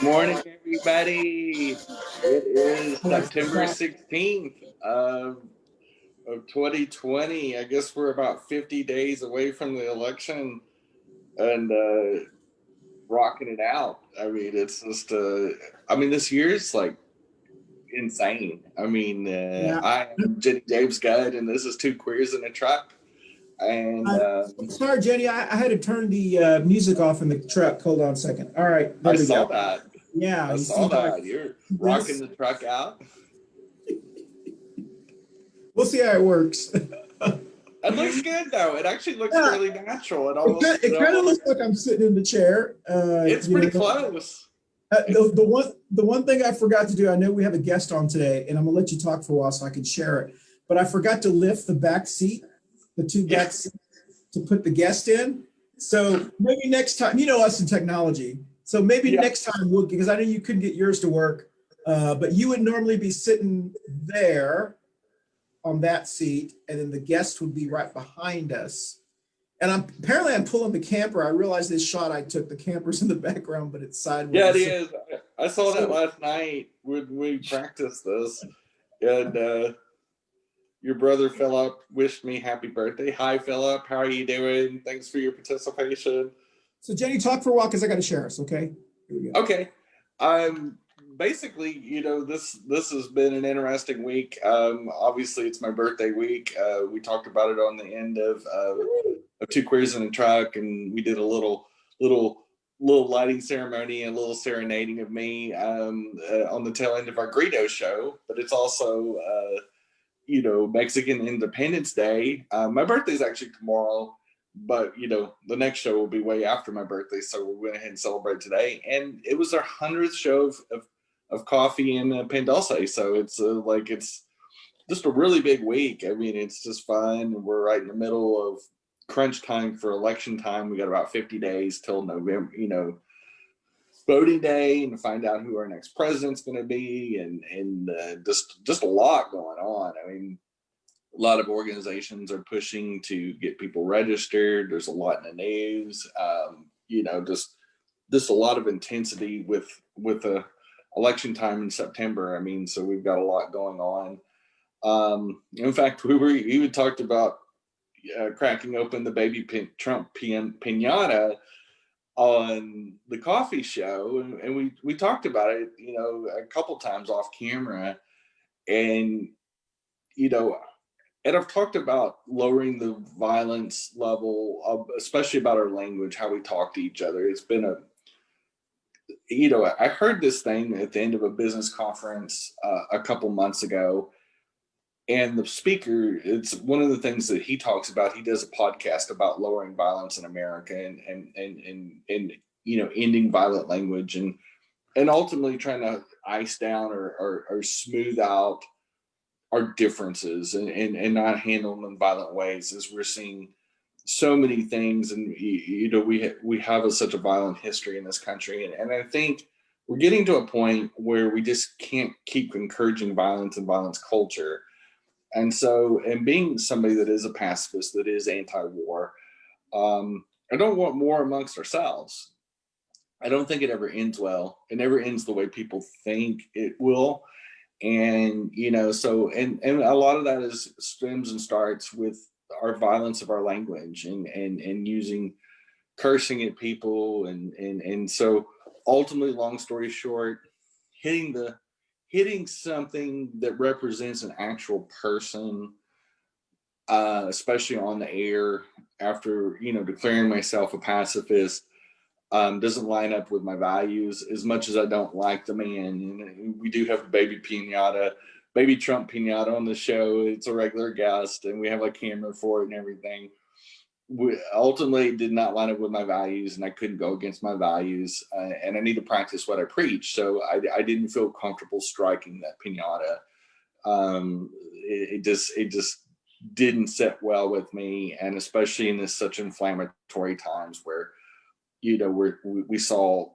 Morning, everybody. It is September 16th of 2020. I guess we're about 50 days away from the election and rocking it out. I mean, it's just, this year is like insane. Yeah. I am Jenny-Jaymes Christian, and this is Two Queers in a Truck. And Sorry, Jenny, I had to turn the music off in the truck. Hold on a second. All right, there I we saw go. that. Yeah, I you saw see how that. You're rocking the truck out. We'll see how it works. It looks good though. It actually looks Yeah, fairly natural. It kind of almost looks like I'm sitting in the chair. it's pretty close. The one thing I forgot to do, I know we have a guest on today, and I'm gonna let you talk for a while so I can share it. But I forgot to lift the back seat, the two back seats, to put the guest in. So maybe next time, you know us in technology. So maybe next time because I know you couldn't get yours to work, but you would normally be sitting there on that seat, and then the guest would be right behind us. And I'm pulling the camper. I realized this shot I took, the camper's in the background, but it's sideways. Yeah, it is. I saw that last night when we practiced this, and your brother Philip wished me happy birthday. Hi, Philip. How are you doing? Thanks for your participation. So Jenny, talk for a while because I got to share us. Okay. Here we go. Okay. Basically, this has been an interesting week. Obviously, it's my birthday week. We talked about it on the end of Two Queers in a Truck, and we did a little lighting ceremony and a little serenading of me on the tail end of our Greedo show. But it's also Mexican Independence Day. My birthday is actually tomorrow, but the next show will be way after my birthday, so we went ahead and celebrate today. And it was our 100th show of coffee in Pandulce, so it's just a really big week. I mean, it's just fun. We're right in the middle of crunch time for election time. We got about 50 days till November, voting day, and to find out who our next president's going to be, and just a lot going on. I mean, a lot of organizations are pushing to get people registered. There's a lot in the news. Just a lot of intensity with a election time in September. I mean, so we've got a lot going on. In fact, we even talked about cracking open the baby Trump pinata on the coffee show, and we talked about it, a couple times off camera, and and I've talked about lowering the violence level, especially about our language, how we talk to each other. It's been I heard this thing at the end of a business conference a couple months ago, and the speaker, it's one of the things that he talks about. He does a podcast about lowering violence in America and ending violent language and ultimately trying to ice down or smooth out our differences and not handle them in violent ways, as we're seeing so many things. And we have such a violent history in this country, and I think we're getting to a point where we just can't keep encouraging violence and violence culture. And so, and being somebody that is a pacifist, that is anti-war, I don't want war amongst ourselves. I don't think it ever ends well. It never ends the way people think it will. And, so, and a lot of that stems and starts with our violence of our language and using cursing at people. And so ultimately, long story short, hitting something that represents an actual person, especially on the air after, declaring myself a pacifist, doesn't line up with my values. As much as I don't like the man, and we do have a baby Trump pinata on the show. It's a regular guest, and we have a camera for it and everything. We ultimately did not line up with my values, and I couldn't go against my values, and I need to practice what I preach. So I didn't feel comfortable striking that pinata. It just didn't sit well with me, and especially in such inflammatory times where we saw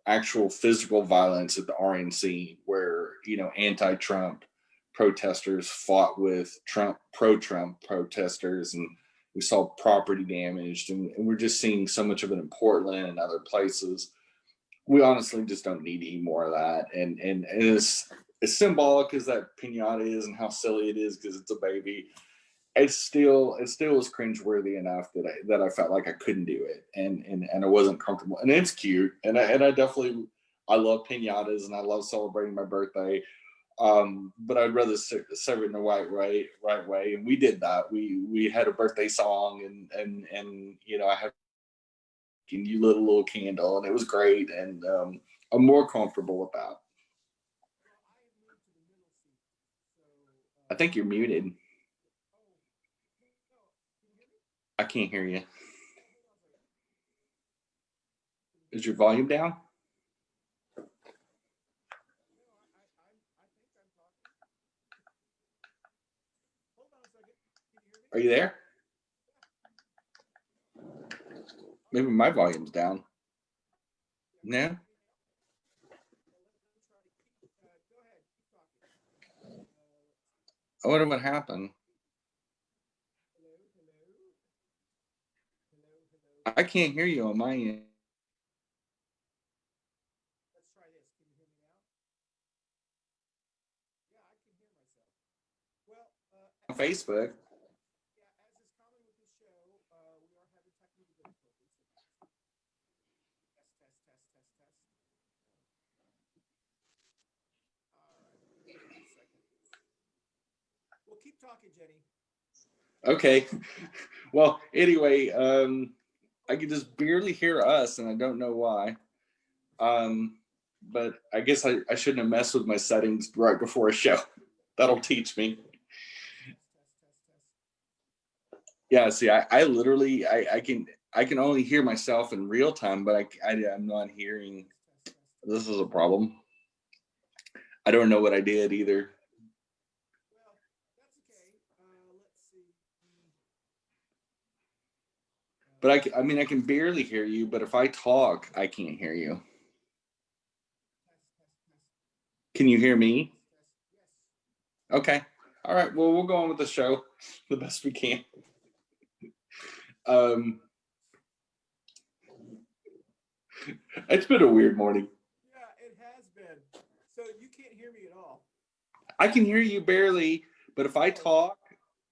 actual physical violence at the RNC, where anti-Trump protesters fought with pro-Trump protesters, and we saw property damaged, and we're just seeing so much of it in Portland and other places we honestly just don't need any more of that. And as symbolic as that pinata is and how silly it is because it's a baby, it still is cringeworthy enough that I felt like I couldn't do it, and I wasn't comfortable. And it's cute, and I definitely I love pinatas and I love celebrating my birthday. But I'd rather serve it in the right way. And we did that. We had a birthday song, and you know, I had you lit a little candle, and it was great. And I'm more comfortable with that. I think you're muted. I can't hear you. Is your volume down? Are you there? Maybe my volume's down. No? I wonder what happened. I can't hear you on my end. On Facebook. Well, keep talking, Jenny. Okay. Well, anyway, I can just barely hear us, and I don't know why. But I guess I shouldn't have messed with my settings right before a show. That'll teach me. Yeah, see, I literally I can only hear myself in real time, but I'm not hearing. This is a problem. I don't know what I did either. Well, that's okay. Let's see. But I mean, I can barely hear you. But if I talk, I can't hear you. Can you hear me? Okay. All right. Well, we'll go on with the show the best we can. Um, it's been a weird morning. Yeah, it has been. So you can't hear me at all. I can hear you barely, but if I talk,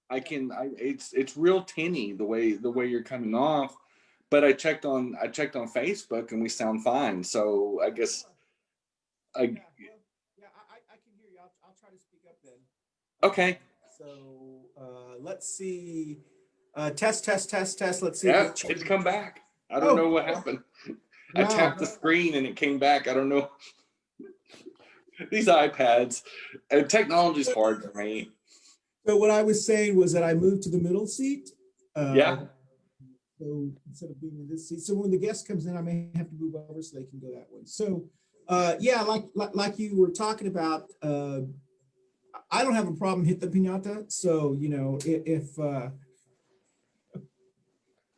I can. It's real tinny the way you're coming off. But I checked on Facebook and we sound fine. So I guess I Yeah, well, yeah, I can hear you. I'll try to speak up then. okay. So let's see. Test, test, test, test. Let's see if Yeah, it it's changes. come back. I don't know Oh, what happened. I wow. tapped the screen and it came back. I don't know. These iPads and technology's hard for me. So what I was saying was that I moved to the middle seat. Uh, Yeah. so instead of being in this seat, so when the guest comes in, I may have to move over so they can go that way. So yeah, like you were talking about, I don't have a problem hit the piñata. So you know, if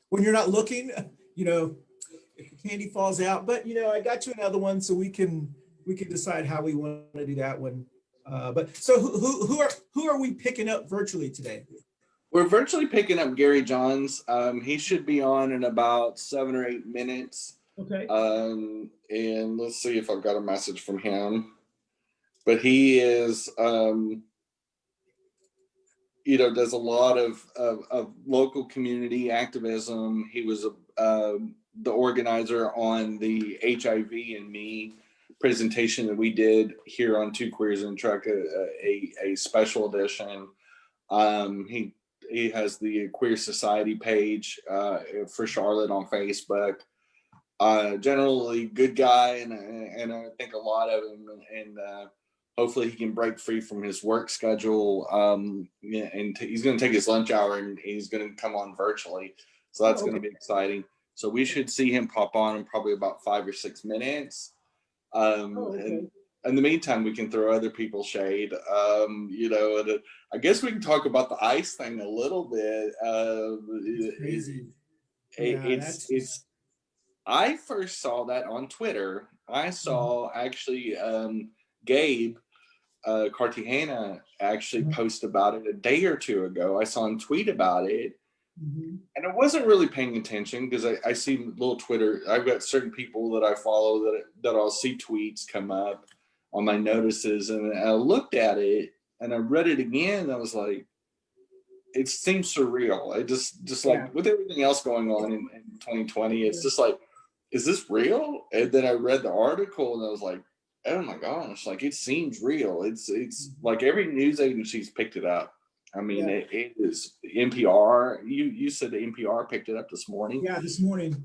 when you're not looking, you know, if the candy falls out. But you know, I got you another one, so we can decide how we want to do that one. But so who are we picking up virtually today? We're virtually picking up Gary Johns. He should be on in about 7 or 8 minutes. Okay. And let's see if I've got a message from him. But he is, you know, does a lot of local community activism. He was the organizer on the HIV and Me presentation that we did here on Two Queers and Truck, a special edition. He has the Queer Society page for Charlotte on Facebook. Generally good guy, and I think a lot of him, and hopefully he can break free from his work schedule. Yeah, and he's going to take his lunch hour and he's going to come on virtually, so that's going to be exciting. So we should see him pop on in probably about 5 or 6 minutes. And in the meantime, we can throw other people shade. You know, and I guess we can talk about the ice thing a little bit. It's crazy. It's I first saw that on Twitter. I Mhm. saw actually Gabe Cartagena actually post about it a day or two ago. I saw him tweet about it. And I wasn't really paying attention because I see little Twitter. I've got certain people that I follow that I'll see tweets come up on my notices, and I looked at it and I read it again. And I was like, it seems surreal. It just Yeah. like with everything else going on in 2020, it's just like, is this real? And then I read the article and I was like, oh my gosh, like it seems real. It's like every news agency's picked it up. I mean, Yeah. it is NPR. You said the NPR picked it up this morning. Yeah, this morning.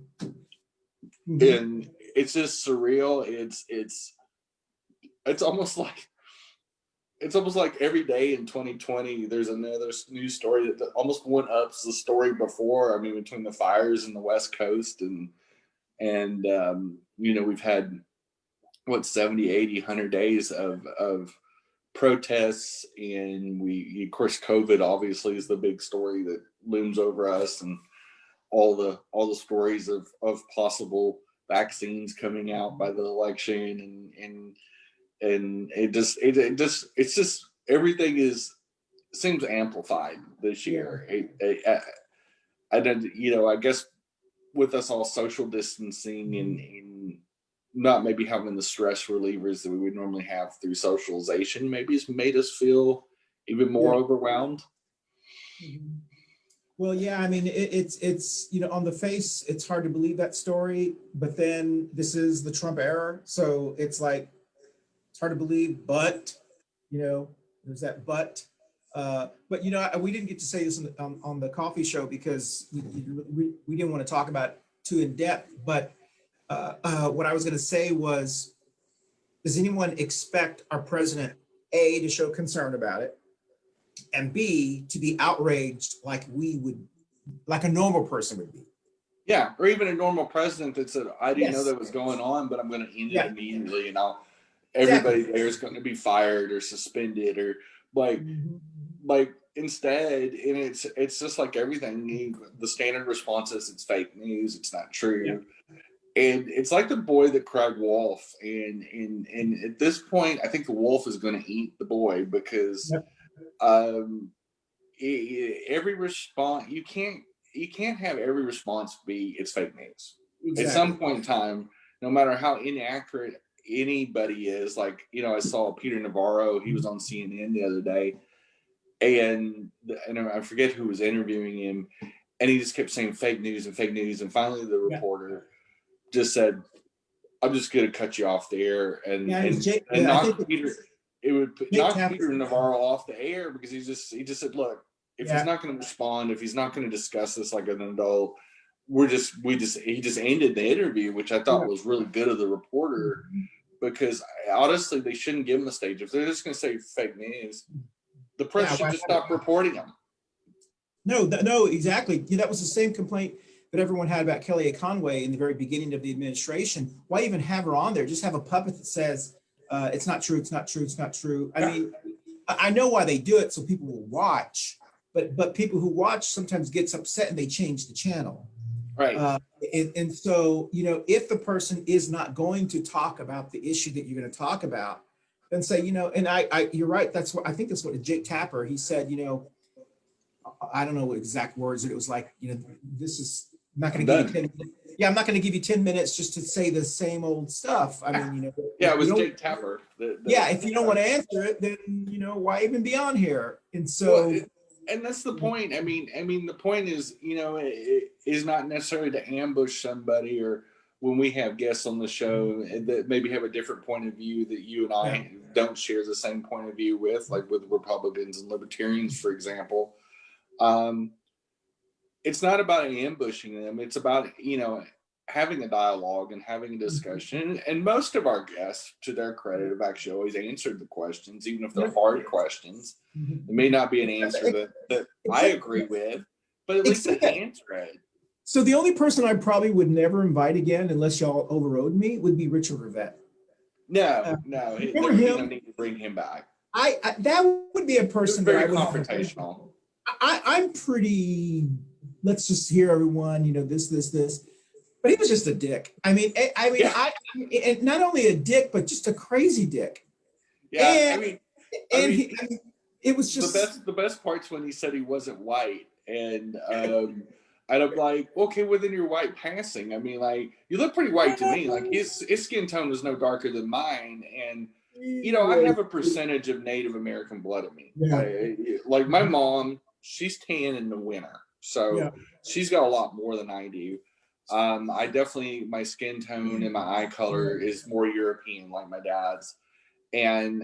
And it's just surreal. It's almost like every day in 2020 there's another news story that almost one ups the story before. I mean, between the fires in the West Coast and we've had what 70, 80, 100 days of protests, and we of course COVID obviously is the big story that looms over us, and all the stories of possible vaccines coming out by the election, and it's just everything seems amplified this year. I don't, I guess with us all social distancing and not maybe having the stress relievers that we would normally have through socialization, maybe it's made us feel even more overwhelmed. Well, yeah, I mean, it's on the face, it's hard to believe that story, but then this is the Trump era, so it's like it's hard to believe, but there's that but. But we didn't get to say this on the coffee show because we didn't want to talk about it too in depth. But what I was going to say was, does anyone expect our president A, to show concern about it, and B, to be outraged like a normal person would be? Yeah, or even a normal president that said, "I didn't know Yes. that was going on, but I'm going to end it immediately, and Exactly. everybody there is going to be fired or suspended," or like instead, and it's just like everything. The standard response is it's fake news, it's not true. Yeah. And it's like the boy that cried wolf, and at this point I think the wolf is going to eat the boy, because every response, you can't have every response be it's fake news. Exactly. At some point in time, no matter how inaccurate anybody is, like I saw Peter Navarro, he was on CNN the other day, and I forget who was interviewing him, and he just kept saying fake news and fake news, and finally the reporter just said, "I'm just going to cut you off the air," and knock Peter. It would knock Peter Navarro off the air, because he just said, "Look, if he's not going to respond, if he's not going to discuss this like an adult, he just ended the interview," which I thought was really good of the reporter, because honestly, they shouldn't give him a stage. If they're just going to say fake news, the press should just stop reporting them. No, exactly. That was the same complaint that everyone had about Kellyanne Conway in the very beginning of the administration. Why even have her on there? Just have a puppet that says, it's not true, it's not true, it's not true. I mean, I know why they do it, so people will watch, but people who watch sometimes gets upset and they change the channel. Right. And so, if the person is not going to talk about the issue that you're going to talk about, then say, and you're right. I think that's what Jake Tapper, he said, I don't know what exact words, it was like, this is not going to give you 10 minutes. Yeah, I'm not going to give you 10 minutes just to say the same old stuff. I mean, yeah, it was Jake Tapper. If you don't want to answer it, then, why even be on here? And so, and that's the point. I mean, the point is, it is not necessarily to ambush somebody, or when we have guests on the show that maybe have a different point of view that you and I don't share the same point of view with, like with Republicans and Libertarians, for example. It's not about ambushing them. It's about, having a dialogue and having a discussion. And most of our guests, to their credit, have actually always answered the questions, even if they're hard questions. It may not be an answer that I agree with, but at least they answer it. So the only person I probably would never invite again, unless y'all overrode me, would be Richard Rivette. No, there would be no need to bring him back. That would be a person that I would confrontational. I'm pretty, let's just hear everyone, this. But he was just a dick. I mean, and not only a dick, but just a crazy dick. Yeah, it was just the best parts when he said he wasn't white, And I'm like, okay, well then you're white passing. I mean, like, you look pretty white to me. Like his skin tone is no darker than mine, and I have a percentage of Native American blood in me. Yeah. Like my mom, she's tan in the winter, so Yeah. she's got a lot more than I do. I definitely, my skin tone and my eye color is more European, like my dad's, and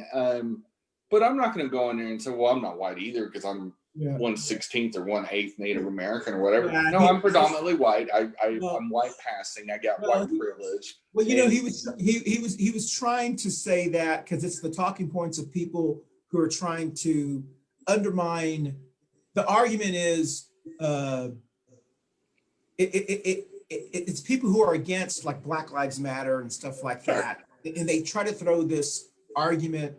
but I'm not going to go in there and say, well, I'm not white either because I'm 1/16 or 1/8 Native American or whatever. Yeah, no, I'm predominantly white. well, I'm white passing. I got well, white privilege. well, he was trying to say that because it's the talking points of people who are trying to undermine. The argument is it's people who are against like Black Lives Matter and stuff like that, and they try to throw this argument.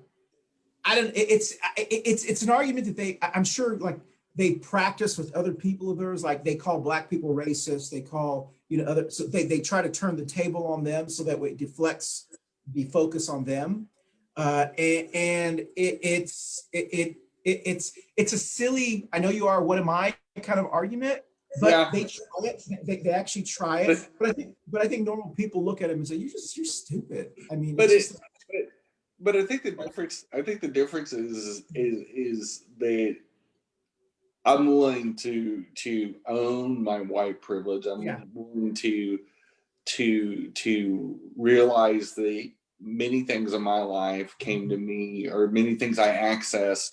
I don't. It's an argument that I'm sure like they practice with other people of theirs. Like they call Black people racist. They call other. So they try to turn the table on them so that way it deflects the focus on them. And it's a silly. I know you are. What am I? Kind of argument. But they try it. They actually try it. But I think normal people look at him and say, "You're stupid." I mean, but I think the difference is that I'm willing to own my white privilege. I'm willing to realize that many things in my life came to me, or many things I accessed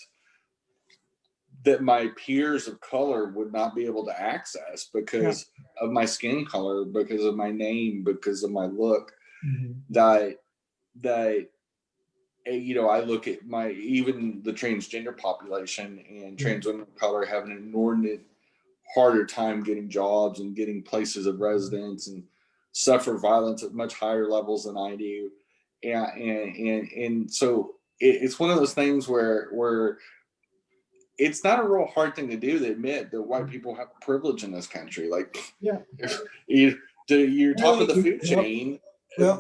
that my peers of color would not be able to access because of my skin color, because of my name, because of my look. That I look at even the transgender population and trans women of color have an inordinate harder time getting jobs and getting places of residence, and suffer violence at much higher levels than I do. And so it's one of those things where it's not a real hard thing to do to admit that white people have privilege in this country. Like, you're top of the food chain. Well,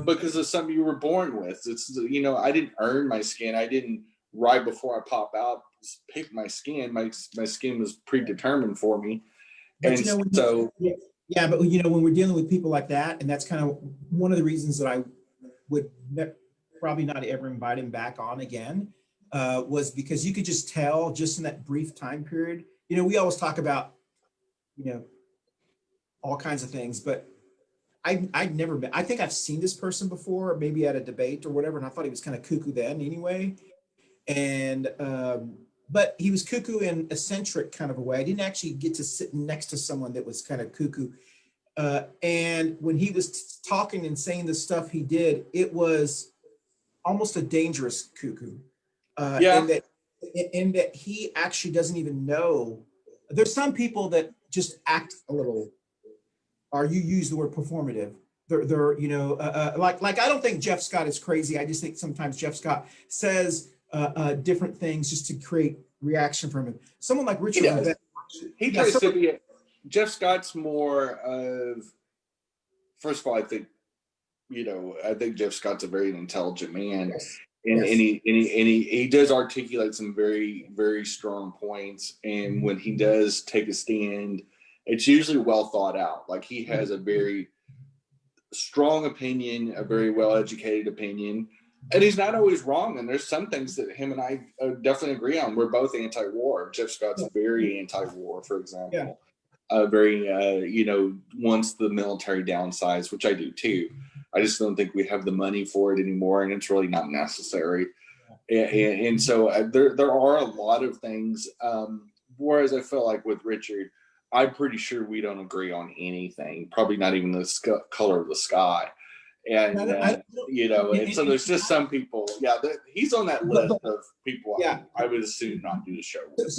because of something you were born with. It's I didn't earn my skin. I didn't right before I pop out pick my skin. My skin was predetermined for me. But but when we're dealing with people like that, and that's kind of one of the reasons that I would probably not ever invite him back on again, was because you could just tell just in that brief time period. We always talk about all kinds of things, but I'd never been. I think I've seen this person before, maybe at a debate or whatever, and I thought he was kind of cuckoo then anyway. And but he was cuckoo in eccentric kind of a way. I didn't actually get to sit next to someone that was kind of cuckoo. And when he was talking and saying the stuff he did, it was almost a dangerous cuckoo. In that he actually doesn't even know. There's some people that just act a little, or you use the word performative. They're like I don't think Jeff Scott is crazy. I just think sometimes Jeff Scott says different things just to create reaction from him. Someone like Richard, he tries to be. Jeff Scott's more of. First of all, I think Jeff Scott's a very intelligent man, and he does articulate some very, very strong points. And when he does take a stand, it's usually well thought out. Like he has a very strong opinion, a very well-educated opinion, and he's not always wrong. And there's some things that him and I definitely agree on. We're both anti-war. Jeff Scott's very anti-war, for example. Very, wants the military downsized, which I do too. I just don't think we have the money for it anymore, and it's really not necessary. And so there are a lot of things. Whereas I feel like with Richard, I'm pretty sure we don't agree on anything, probably not even the color of the sky. And, and so there's just some people, he's on that list of people I would assume not do the show with.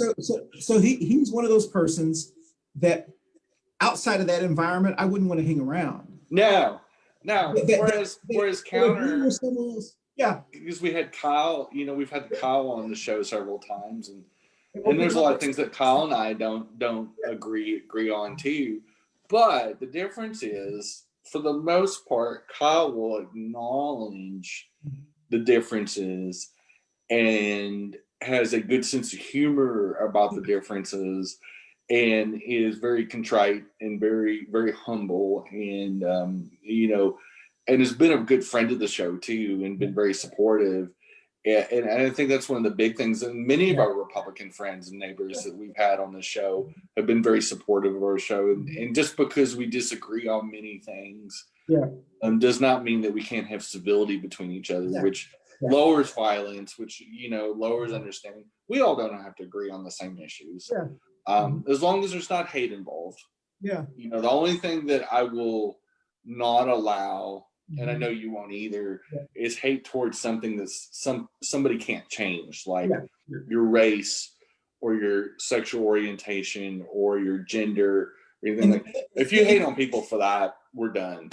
So he's one of those persons that outside of that environment, I wouldn't want to hang around. No. Whereas counter, because we had Kyle, we've had Kyle on the show several times, and there's a lot of things that Kyle and I don't agree on too. But the difference is, for the most part, Kyle will acknowledge the differences and has a good sense of humor about the differences. and is very contrite and very, very humble, and and has been a good friend of the show too, and been very supportive. And I think that's one of the big things. And many of our Republican friends and neighbors that we've had on the show have been very supportive of our show. And just because we disagree on many things, does not mean that we can't have civility between each other, which lowers violence, which lowers understanding. We all don't have to agree on the same issues, as long as there's not hate involved. The only thing that I will not allow, and I know you won't either, is hate towards something that's somebody can't change, like your race or your sexual orientation or your gender or anything like that. If you hate on people for that, we're done.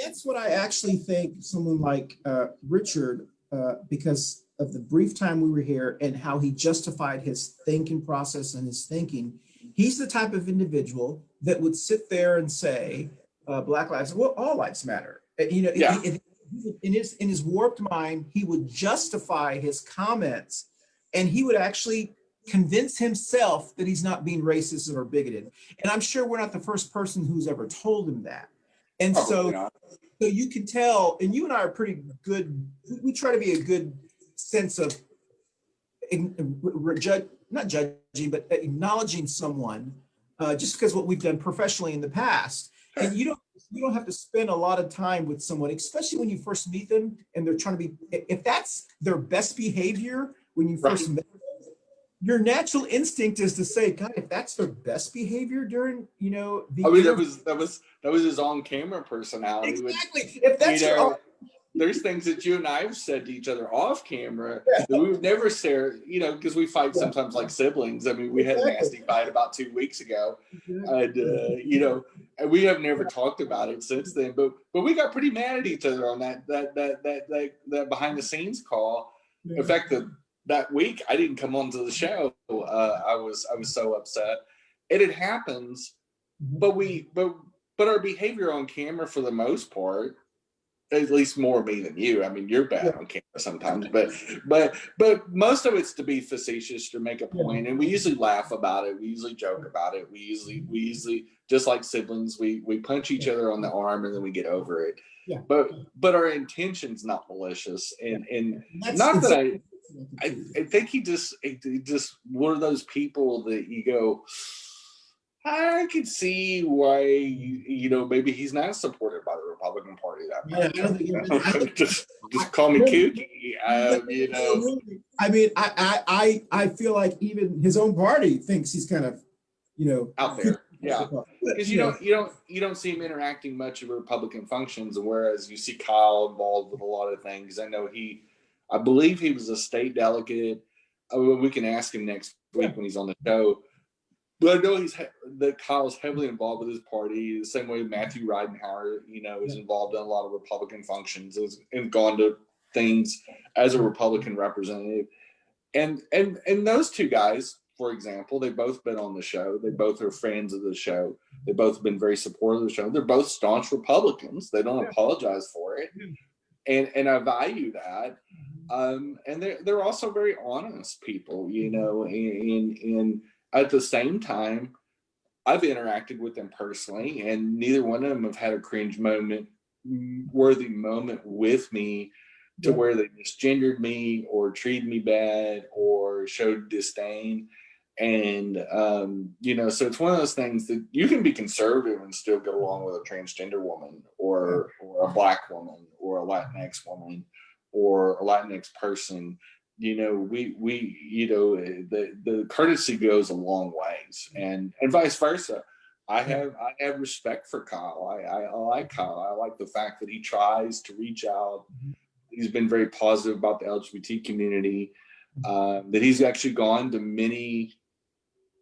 That's what I actually think someone like Richard, because of the brief time we were here and how he justified his thinking process and his thinking, he's the type of individual that would sit there and say, Black lives, well, all lives matter. In his warped mind, he would justify his comments, and he would actually convince himself that he's not being racist or bigoted. And I'm sure we're not the first person who's ever told him that. And so you can tell, and you and I are pretty good. We try to be a good sense of not judging, but acknowledging someone just because what we've done professionally in the past. And you don't have to spend a lot of time with someone, especially when you first meet them and they're trying to be, if that's their best behavior when you first met them, your natural instinct is to say, God, if that's their best behavior during, that was his on-camera personality. Exactly. Which, if that's there's things that you and I have said to each other off camera that we would never share, because we fight sometimes like siblings. I mean, we had a nasty fight about 2 weeks ago, and and we have never talked about it since then. But we got pretty mad at each other on that behind the scenes call. In fact, that week I didn't come onto the show. I was so upset. It happens, but our behavior on camera for the most part, at least more me than you. I mean, you're bad on camera sometimes, but most of it's to be facetious, to make a point, and we usually laugh about it. We usually joke about it. We usually just like siblings, we punch each other on the arm and then we get over it. But our intention's not malicious, and not that I think he just one of those people that you go, I could see why maybe he's not supported by the Republican Party that much. Just call me kooky. I mean, I feel like even his own party thinks he's kind of out there. Yeah, because you don't see him interacting much at Republican functions, and whereas you see Kyle involved with a lot of things. I believe he was a state delegate. We can ask him next week when he's on the show. But I know that Kyle's heavily involved with his party, the same way Matthew Ridenhour, is involved in a lot of Republican functions and gone to things as a Republican representative. And those two guys, for example, they've both been on the show. They both are fans of the show. They both have been very supportive of the show. They're both staunch Republicans. They don't apologize for it. And I value that. And they're also very honest people, and at the same time, I've interacted with them personally, and neither one of them have had a worthy moment with me to where they misgendered me or treated me bad or showed disdain. And, so it's one of those things that you can be conservative and still get along with a transgender woman or a Black woman or a Latinx woman or a Latinx person. The courtesy goes a long ways, and vice versa. I have respect for Kyle. I like Kyle. I like the fact that he tries to reach out. He's been very positive about the LGBT community. That he's actually gone to many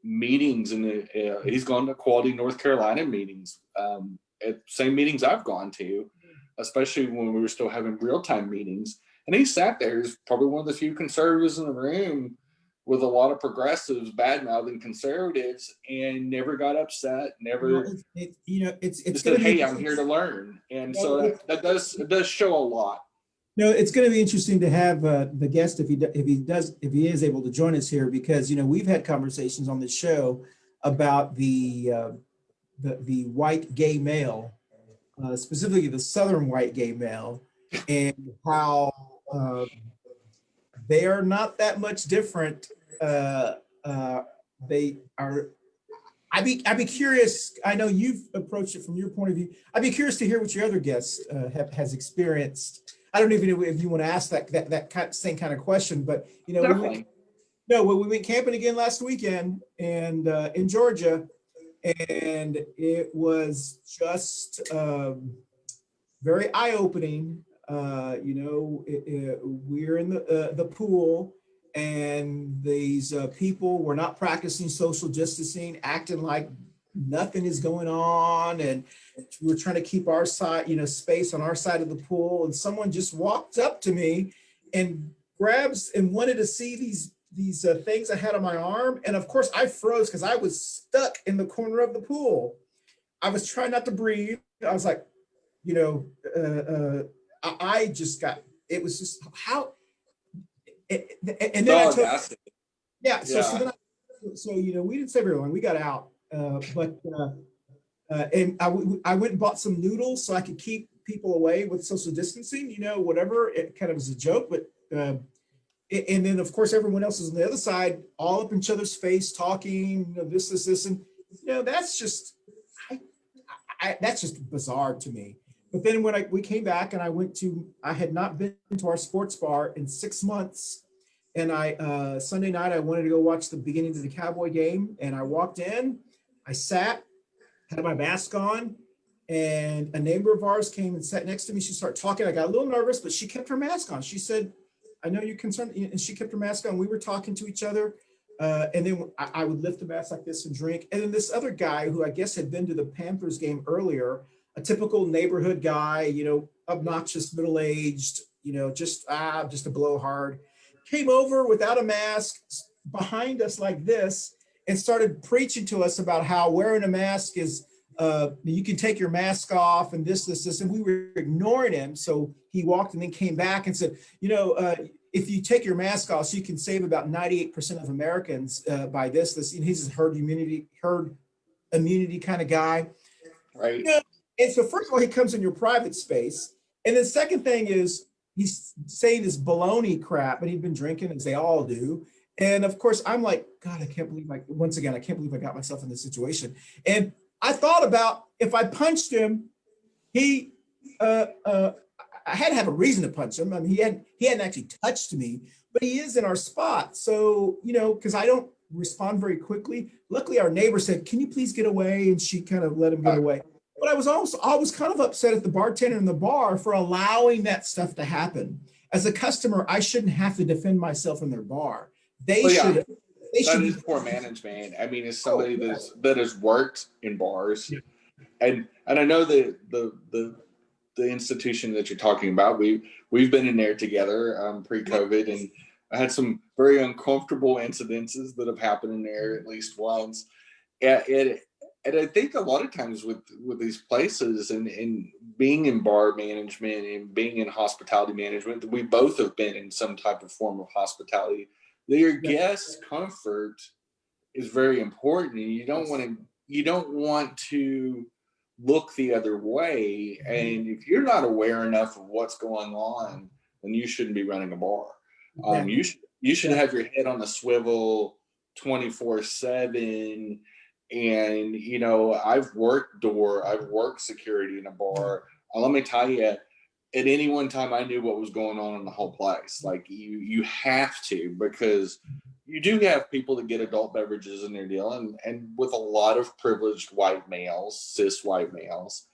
meetings, and he's gone to Quality North Carolina meetings, at same meetings I've gone to, especially when we were still having real-time meetings. And he sat there as probably one of the few conservatives in the room with a lot of progressives bad-mouthing conservatives, and never got upset, never it's said, hey, I'm here to learn. And so it does show a lot. It's going to be interesting to have the guest if he is able to join us here, because we've had conversations on this show about the white gay male, specifically the Southern white gay male, and how they are not that much different. They are. I'd be curious. I know you've approached it from your point of view. I'd be curious to hear what your other guest has experienced. I don't even know if you want to ask that same kind of question, but Definitely. we went camping again last weekend and in Georgia, and it was just very eye-opening. We're in the pool, and these people were not practicing social distancing, acting like nothing is going on, and we're trying to keep our side, space on our side of the pool. And someone just walked up to me and grabs and wanted to see these things I had on my arm, and of course I froze because I was stuck in the corner of the pool. I was trying not to breathe. I was like, I just got, it was just how, and then The I took, audacity. yeah. So, Yeah. we didn't save everyone. We got out, and I went and bought some noodles so I could keep people away with social distancing, whatever. It kind of was a joke, but, and then of course everyone else is on the other side, all up in each other's face, talking, this, and that's just, that's just bizarre to me. But then when we came back and I had not been to our sports bar in 6 months. And Sunday night, I wanted to go watch the beginning of the Cowboy game. And I walked in, I sat, had my mask on, and a neighbor of ours came and sat next to me. She started talking. I got a little nervous, but she kept her mask on. She said, "I know you're concerned." And she kept her mask on. We were talking to each other. And then I would lift the mask like this and drink. And then this other guy who I guess had been to the Panthers game earlier, a typical neighborhood guy, obnoxious, middle-aged, just a blowhard, came over without a mask behind us like this and started preaching to us about how wearing a mask is, you can take your mask off and this, and we were ignoring him. So he walked and then came back and said, if you take your mask off, so you can save about 98% of Americans by this. He's a herd immunity kind of guy. Right. And so first of all, he comes in your private space. And the second thing is he's saying this baloney crap, and he'd been drinking, as they all do. And of course, I'm like, God, I can't believe I got myself in this situation. And I thought about if I punched him, I had to have a reason to punch him. I mean, he hadn't actually touched me, but he is in our spot. So, because I don't respond very quickly. Luckily, our neighbor said, "Can you please get away?" And she kind of let him get away. But I was kind of upset at the bartender in the bar for allowing that stuff to happen. As a customer, I shouldn't have to defend myself in their bar. They should. They That should is poor management. I mean, as somebody that has worked in bars, and I know the institution that you're talking about. We've been in there together pre-COVID, and I had some very uncomfortable incidences that have happened in there at least once. And I think a lot of times with these places and being in bar management and being in hospitality management, we both have been in some type of form of hospitality. That your guests' comfort is very important, and you don't want to look the other way. And if you're not aware enough of what's going on, then you shouldn't be running a bar. You should have your head on a swivel 24/7. And I've worked security in a bar. Let me tell you, at any one time I knew what was going on in the whole place. Like you have to, because you do have people that get adult beverages in their deal, and with a lot of privileged white males, cis white males,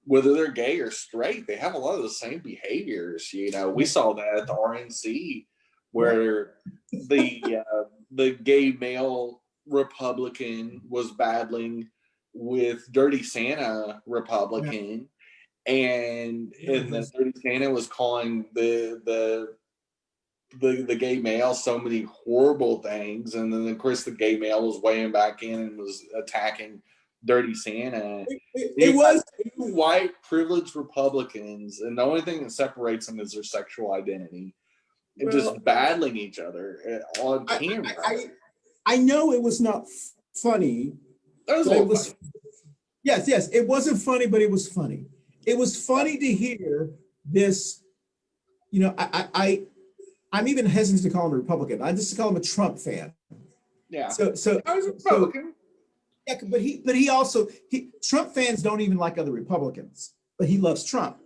whether they're gay or straight, they have a lot of the same behaviors. We saw that at the RNC, where the gay male Republican was battling with Dirty Santa Republican, and the Dirty Santa was calling the gay male so many horrible things, and then of course the gay male was weighing back in and was attacking Dirty Santa. It was two white privileged Republicans, and the only thing that separates them is their sexual identity, and just battling each other on camera. I know it was not funny, That was a But it little was, funny. yes, it wasn't funny, but it was funny. It was funny to hear this. You know, I'm even hesitant to call him a Republican. I just call him a Trump fan. Yeah. So I was a so Republican. yeah, but he also Trump fans don't even like other Republicans, but he loves Trump,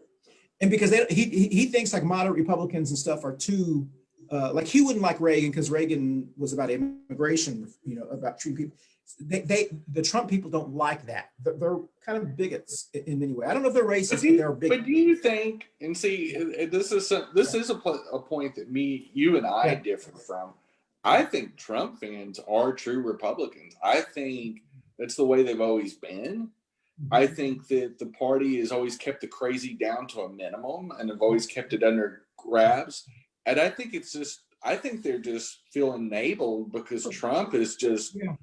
and because he thinks like moderate Republicans and stuff are too like he wouldn't like Reagan because Reagan was about immigration, you know, about treating people. The Trump people don't like that. They're kind of bigots in many ways. I don't know if they're racist, but they're But bigots. do you think? And see, this is a point that you and I Yeah, differ from. I think Trump fans are true Republicans. I think that's the way they've always been. I think that the party has always kept the crazy down to a minimum and have always kept it under grabs. And I think I think they're just feeling enabled because Trump is just, yeah,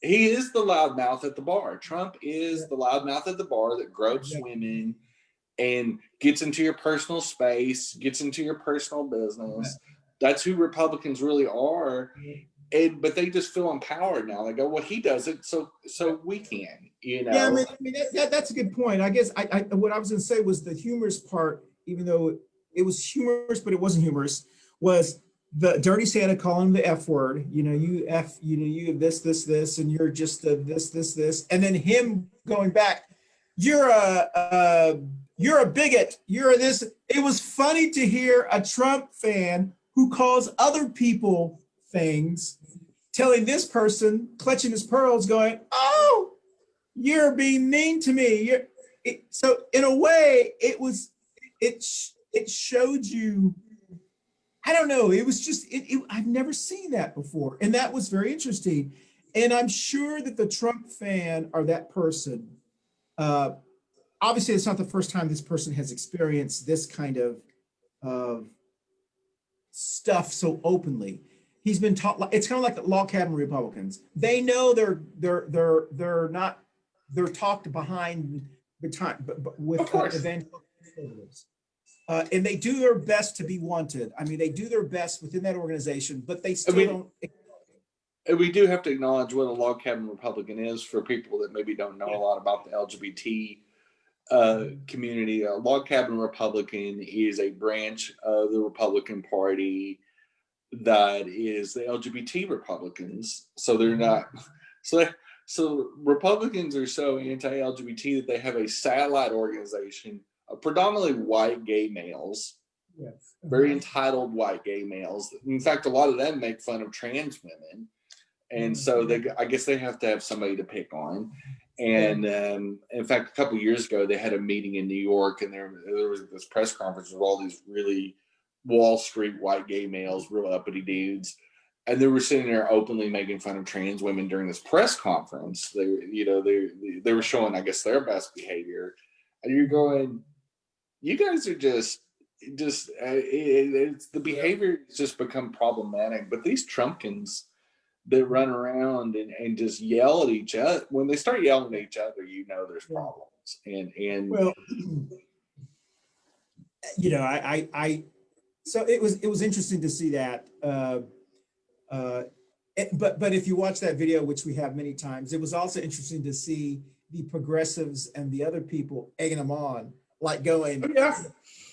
he is the loudmouth at the bar. Trump yeah, is the loudmouth at the bar that gropes yeah, women and gets into your personal space, gets into your personal yeah. business. That's who Republicans really are. And but they just feel empowered now. They go, well, he does it, so we can, you Yeah, know. I mean that's a good point. I guess I what I was going to say was the humorous part, even though it was humorous, but it wasn't humorous, was the dirty Santa calling him the F word. You know, you F, you know, you have this, and you're just a this, and then him going back, you're a bigot. You're a this. It was funny to hear a Trump fan who calls other people things, telling this person clutching his pearls, going, "Oh, you're being mean to me." So in a way, it showed you. I don't know. It was just I've never seen that before, and that was very interesting. And I'm sure that the Trump fan or that person, uh, obviously, it's not the first time this person has experienced this kind of stuff so openly. He's been taught. It's kind of like the log cabin Republicans. They know they're not, they're talked behind the time, but Of with course. evangelical conservatives. And they do their best to be wanted. I mean, they do their best within that organization, but they I still mean, don't. we do have to acknowledge what a log cabin Republican is for people that maybe don't know a Yeah. lot about the LGBT community. A log cabin Republican is a branch of the Republican Party that is the LGBT Republicans. So they're not so so Republicans are so anti-LGBT that they have a satellite organization of predominantly white gay males, Yes. very entitled white gay males. In fact, a lot of them make fun of trans women, and so I guess they have to have somebody to pick on. Yeah. And in fact, a couple of years ago, they had a meeting in New York, and there was this press conference with all these really Wall Street white gay males, real uppity dudes, and they were sitting there openly making fun of trans women during this press conference. They were showing, I guess, their best behavior, and you're going, you guys are it's the behavior has just become problematic. But these Trumpkins that run around and just yell at each other, when they start yelling at each other, you know there's problems. And Well, you know, I so it was interesting to see that. Uh, but if you watch that video, which we have many times, it was also interesting to see the progressives and the other people egging them on, like going, yeah,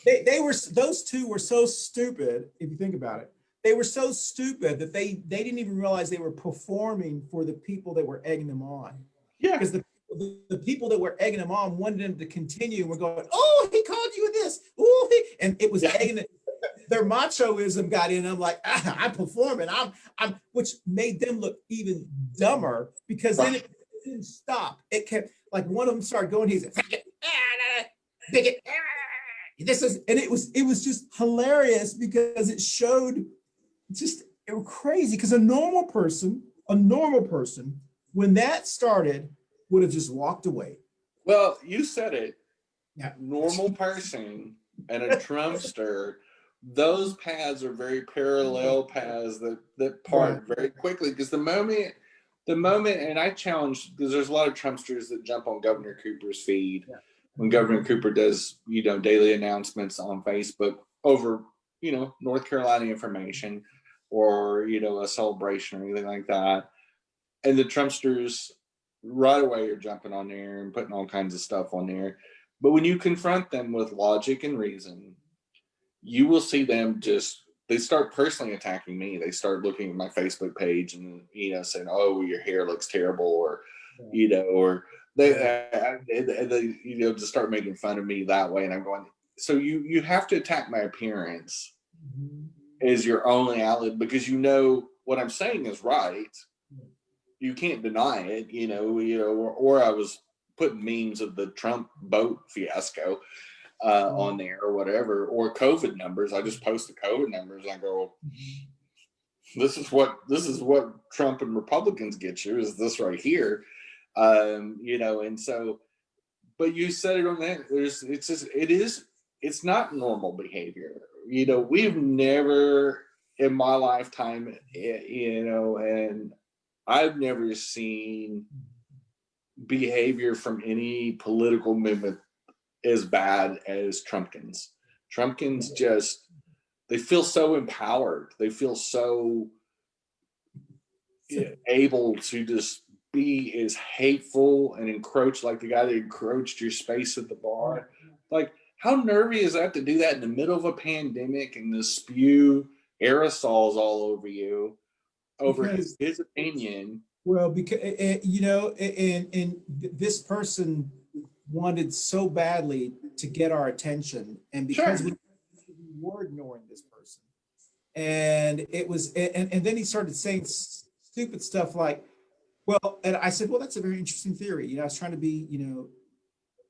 they were, those two were so stupid. If you think about it, they were so stupid that they didn't even realize they were performing for the people that were egging them on, yeah, because the people that were egging them on wanted them to continue and were going, "Oh, he called you this, oh," and it was yeah, egging it. Their machoism got in. I'm like, I'm performing. Which made them look even dumber, because then right. it didn't stop. It kept, like, one of them started going. He's like, bigot. This is, and it was just hilarious because it showed just, it was crazy, because a normal person, when that started, would have just walked away. Well, you said it. Yeah. Normal person and a Trumpster, those paths are very parallel paths that Right. part very quickly. Because the moment, and I challenge, because there's a lot of Trumpsters that jump on Governor Cooper's feed Yeah. when Governor Cooper does, daily announcements on Facebook over, North Carolina information, or, a celebration or anything like that. And the Trumpsters right away you're jumping on there and putting all kinds of stuff on there. But when you confront them with logic and reason, you will see them just, they start personally attacking me. They start looking at my Facebook page and, saying, oh, your hair looks terrible, or, or they just start making fun of me that way. And I'm going, so you have to attack my appearance as your only outlet, because what I'm saying is right. You can't deny it, or I was putting memes of the Trump boat fiasco on there or whatever, or COVID numbers. I just post the COVID numbers and I go, this is what Trump and Republicans get you, is this right here. And so, but you said it on that, it's not normal behavior. We've never in my lifetime, and I've never seen behavior from any political movement as bad as Trumpkins. Trumpkins just, they feel so empowered. They feel so able to just be as hateful and encroach, like the guy that encroached your space at the bar. Like, how nervy is that to do that in the middle of a pandemic and to spew aerosols all over you over his opinion? Well, because, and this person wanted so badly to get our attention, and because we were ignoring this person, and it was, and then he started saying stupid stuff like, well, and I said, well, that's a very interesting theory. I was trying to be,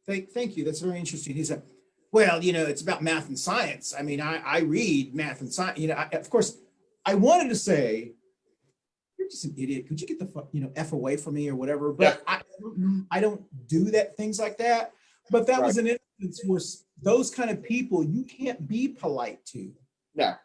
thank you. That's very interesting. He said, well, it's about math and science. I mean, I read math and science. Of course, I wanted to say, you're just an idiot. Could you get the fuck, F away from me or whatever? But I don't do things like that. But that was an instance where those kind of people, you can't be polite to. Yeah.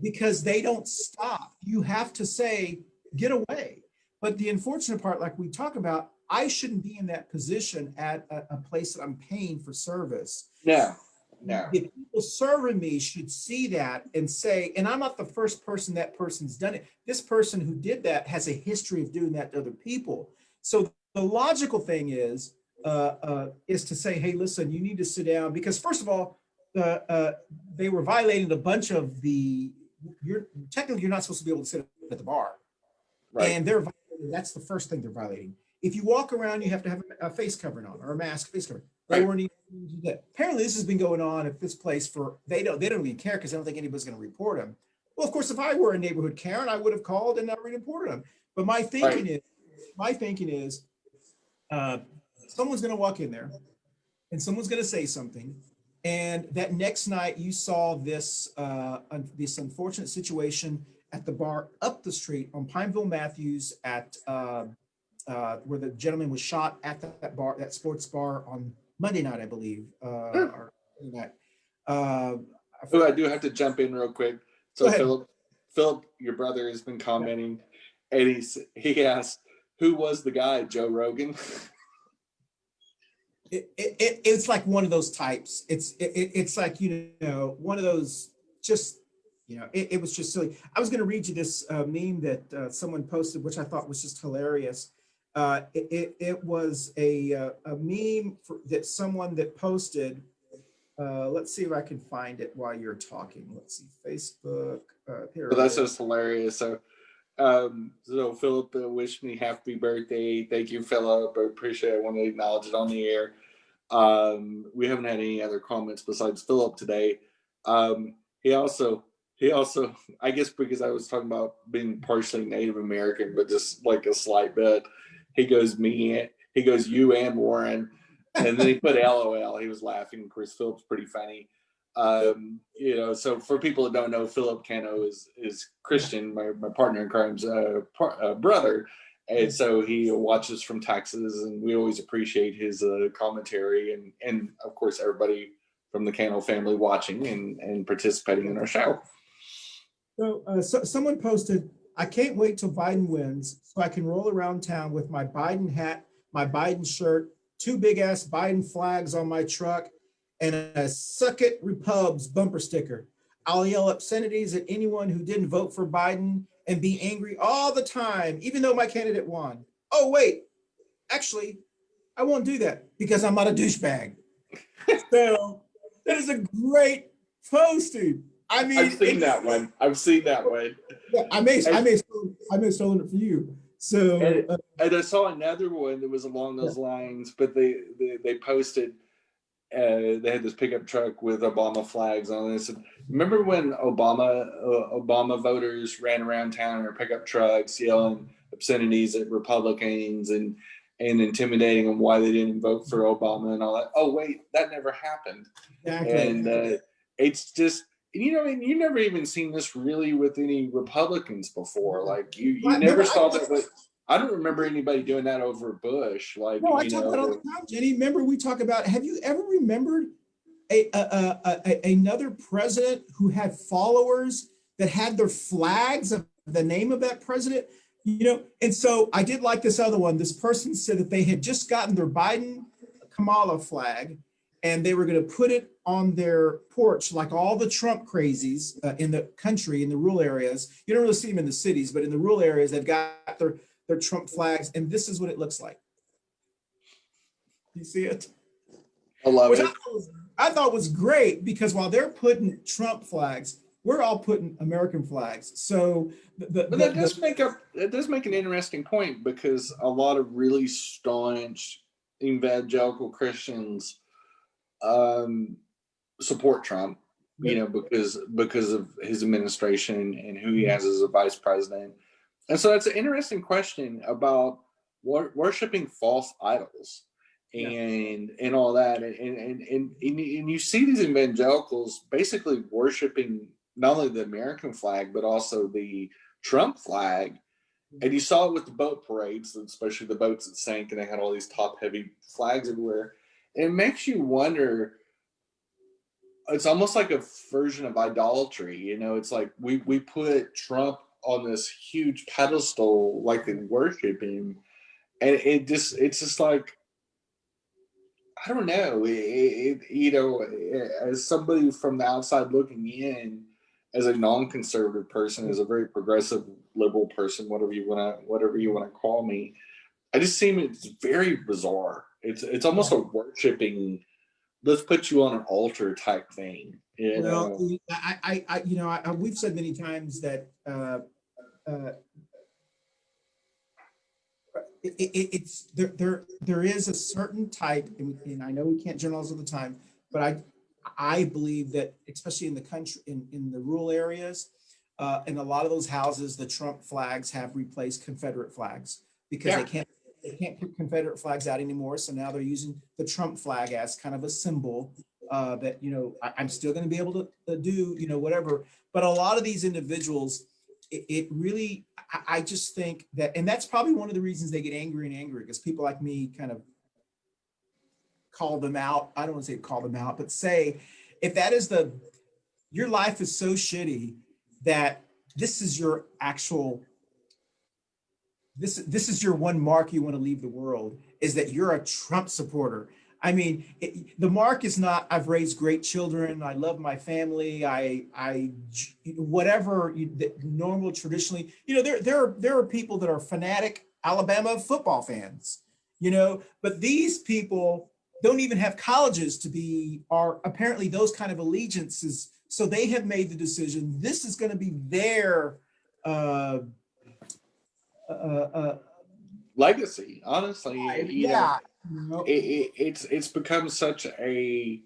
Because they don't stop. You have to say, get away. But the unfortunate part, like we talk about, I shouldn't be in that position at a place that I'm paying for service. No. The people serving me should see that and say, and I'm not the first person that person's done it. This person who did that has a history of doing that to other people. So the logical thing is to say, hey, listen, you need to sit down, because first of all, they were violating a bunch of you're not supposed to be able to sit at the bar. Right. And they're violating, that's the first thing they're violating. If you walk around, you have to have a face covering on, or a mask, face covering. They weren't even do that. Apparently, this has been going on at this place they don't even care, because they don't think anybody's going to report them. Well, of course, if I were a neighborhood Karen, I would have called and not reported them. But my thinking is, someone's going to walk in there, and someone's going to say something, and that next night you saw this unfortunate situation at the bar up the street on Pineville Matthews at where the gentleman was shot at that bar, that sports bar on Monday night, I believe. Or night. I do have to jump in real quick. So Philip, your brother, has been commenting, and he asked, who was the guy, Joe Rogan? It's like one of those types. It's like, one of those, just, it was just silly. I was going to read you this meme that someone posted, which I thought was just hilarious. It was a meme that someone that posted. Let's see if I can find it while you're talking. Let's see, Facebook. Here. Well, that's just hilarious. So Philip wished me happy birthday. Thank you, Philip. I appreciate it. I want to acknowledge it on the air. We haven't had any other comments besides Philip today. He also, I guess because I was talking about being partially Native American, but just like a slight bit, he goes, you and Warren. And then he put LOL. He was laughing. Of course, Philip's pretty funny. So for people that don't know, Philip Cano is Christian, my partner in crime's brother. And so he watches from Texas, and we always appreciate his commentary, and of course, everybody from the Cano family watching and participating in our show. So someone posted, I can't wait till Biden wins so I can roll around town with my Biden hat, my Biden shirt, 2 big ass Biden flags on my truck, and a suck it Repubs bumper sticker. I'll yell obscenities at anyone who didn't vote for Biden and be angry all the time, even though my candidate won. Oh, wait, actually, I won't do that because I'm not a douchebag. So that is a great post, dude. I I've mean, seen that one. I've seen that one. yeah, I may have stolen it for you. So And I saw another one that was along those lines, but they posted. They had this pickup truck with Obama flags on it. And remember when Obama voters ran around town in their pickup trucks yelling obscenities at Republicans and intimidating them why they didn't vote for Obama and all that? Oh wait, that never happened. exactly. And it's just, and you never even seen this really with any Republicans before. Like you never saw that with. I don't remember anybody doing that over Bush. Like, No, I talk about it all the time, Jenny. Remember, we talk about. Have you ever remembered another president who had followers that had their flags of the name of that president? And so I did like this other one. This person said that they had just gotten their Biden Kamala flag, and they were going to put it on their porch, like all the Trump crazies in the country, in the rural areas. You don't really see them in the cities, but in the rural areas, they've got their Trump flags, and this is what it looks like. You see it? I love it. I thought was great because while they're putting Trump flags, we're all putting American flags. So that does make an interesting point, because a lot of really staunch evangelical Christians support Trump, because of his administration and who he has as a vice president. And so it's an interesting question about worshiping false idols and all that. And you see these evangelicals basically worshiping not only the American flag, but also the Trump flag. And you saw it with the boat parades, especially the boats that sank, and they had all these top-heavy flags everywhere. And it makes you wonder. It's almost like a version of idolatry. It's like we put Trump on this huge pedestal, like they worship him, and it's just like, I don't know. As somebody from the outside looking in, as a non-conservative person, as a very progressive liberal person, whatever you want to call me, I just see it's very bizarre. It's almost a worshiping. Let's put you on an altar type thing. Well, we've said many times that it's there is a certain type, and I know we can't generalize all the time, but I believe that especially in the country, in the rural areas, in a lot of those houses, the Trump flags have replaced Confederate flags because they can't put Confederate flags out anymore. So now they're using the Trump flag as kind of a symbol that, I'm still going to be able to do, whatever. But a lot of these individuals, it really, I just think that, and that's probably one of the reasons they get angry and angry, because people like me kind of call them out. I don't want to say call them out, but say, if that is your life is so shitty that this is your actual, this is your one mark you want to leave the world, is that you're a Trump supporter. I mean, the mark is not, I've raised great children, I love my family, I whatever normal traditionally, there are people that are fanatic Alabama football fans, but these people don't even have colleges are apparently those kind of allegiances. So they have made the decision, this is going to be their legacy. Honestly, it's become such a,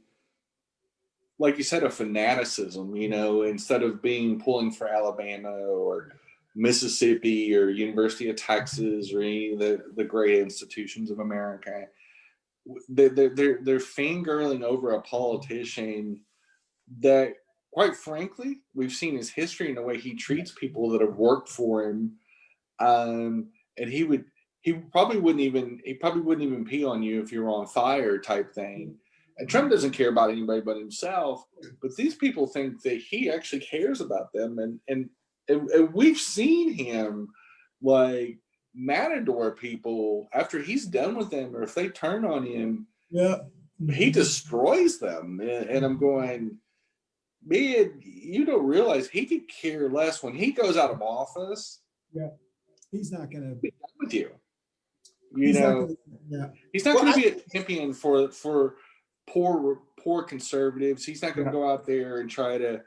like you said, a fanaticism. Instead of pulling for Alabama or Mississippi or University of Texas or any of the great institutions of America, they're fangirling over a politician that, quite frankly, we've seen his history and the way he treats people that have worked for him. And he probably wouldn't even pee on you if you were on fire type thing. And Trump doesn't care about anybody but himself. But these people think that he actually cares about them. And we've seen him like matador people after he's done with them, or if they turn on him, he destroys them. And I'm going, man, you don't realize he could care less when he goes out of office. Yeah. He's not going to be done with you. You He's not know, going to, yeah. he's not Well, going to be a champion for poor conservatives. He's not going to yeah, go out there and try to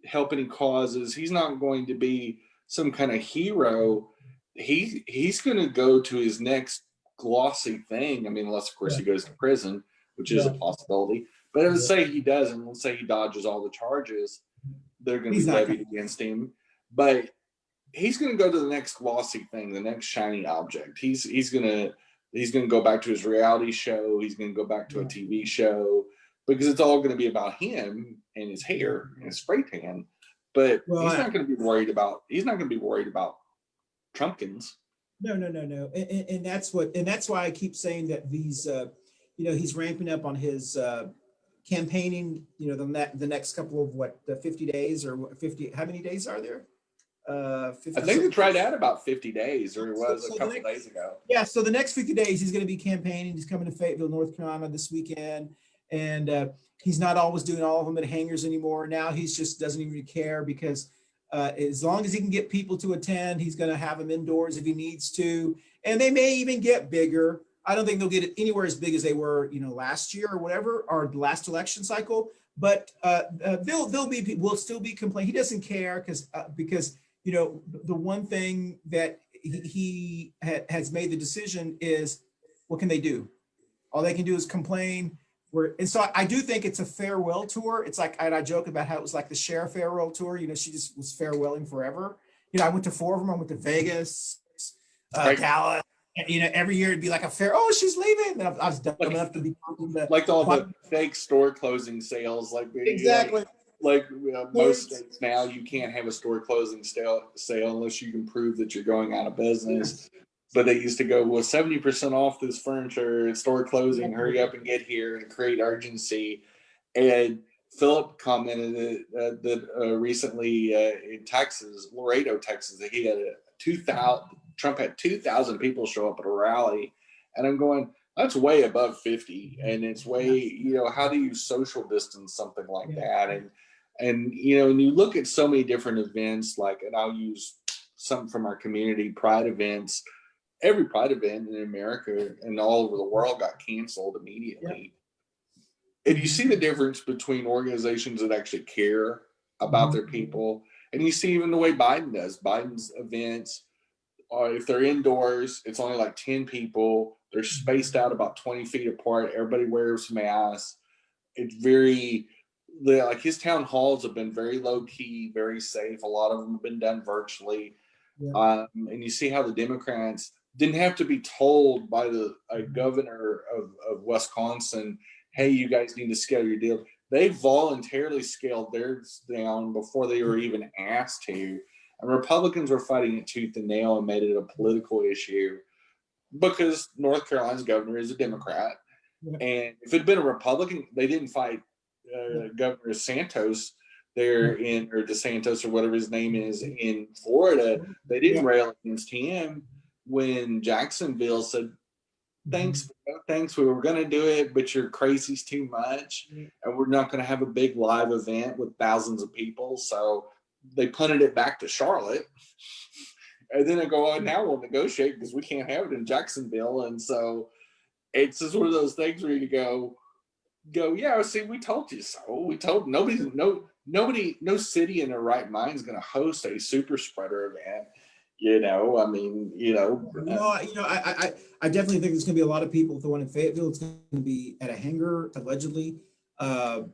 help any causes. He's not going to be some kind of hero. He's going to go to his next glossy thing. I mean, unless of course yeah, he goes to prison, which is a yeah, possibility. But let's yeah. say he doesn't. Let's say he dodges all the charges. They're going to He's be not going levied against him. But he's going to go to the next glossy thing, the next shiny object. He's going to go back to his reality show. He's going to go back to a to. TV show because it's all going to be about him and his hair and his spray tan. But Well, he's not going to be worried about. He's not going to be worried about Trumpkins. no, no, no, no, and that's why I keep saying that these, he's ramping up on his campaigning. The next couple of the 50 days or 50. How many days are there? I 50 think something. it's right at about 50 days, or it So, was a so the couple next, days ago. yeah, so the next 50 days he's going to be campaigning. He's coming to Fayetteville, North Carolina this weekend, and he's not always doing all of them at hangars anymore. Now he's just doesn't even care because as long as he can get people to attend, he's going to have them indoors if he needs to, and they may even get bigger. I don't think they'll get it anywhere as big as they were, last year or whatever, or the last election cycle. But will still be complaining. He doesn't care because the one thing that he has made the decision is, what can they do? All they can do is complain. And so I do think it's a farewell tour. It's like, I joke about how it was like the Cher farewell tour. She just was farewelling forever. I went to 4 of them. I went to Vegas, Right. Dallas. Every year it'd be like a fair. Oh, she's leaving. And I was dumb enough to be like all the fake store closing sales, exactly. Most states now, you can't have a store closing sale unless you can prove that you're going out of business. But they used to go, well, 70% off this furniture, store closing, hurry up and get here, and create urgency. And Philip commented that recently in Texas, Laredo, Texas, that he had Trump had 2,000 people show up at a rally. And I'm going, that's way above 50. And it's way, how do you social distance something like that? And when you look at so many different events, and I'll use some from our community, pride events. Every pride event in America and all over the world got canceled immediately. And you see the difference between organizations that actually care about their people. And you see even the way Biden does. Biden's events, if they're indoors, it's only like 10 people. They're spaced out about 20 feet apart. Everybody wears masks. It's his town halls have been very low key, very safe. A lot of them have been done virtually. Yeah. And you see how the Democrats didn't have to be told by a governor of Wisconsin, hey, you guys need to scale your deal. They voluntarily scaled theirs down before they were even asked to. And Republicans were fighting it tooth and nail and made it a political issue because North Carolina's governor is a Democrat. Yeah. And if it had been a Republican, they didn't fight Governor Santos there or DeSantis or whatever his name is in Florida. They didn't rail against him when Jacksonville said, thanks, we were going to do it, but your crazy's too much, and we're not going to have a big live event with thousands of people. So they punted it back to Charlotte. And then they go, now we'll negotiate because we can't have it in Jacksonville. And so it's just one of those things where you go, yeah, see, we told you so. We told no city in their right mind is going to host a super spreader event. I definitely think there's going to be a lot of people. The one in Fayetteville, it's going to be at a hangar, allegedly. We're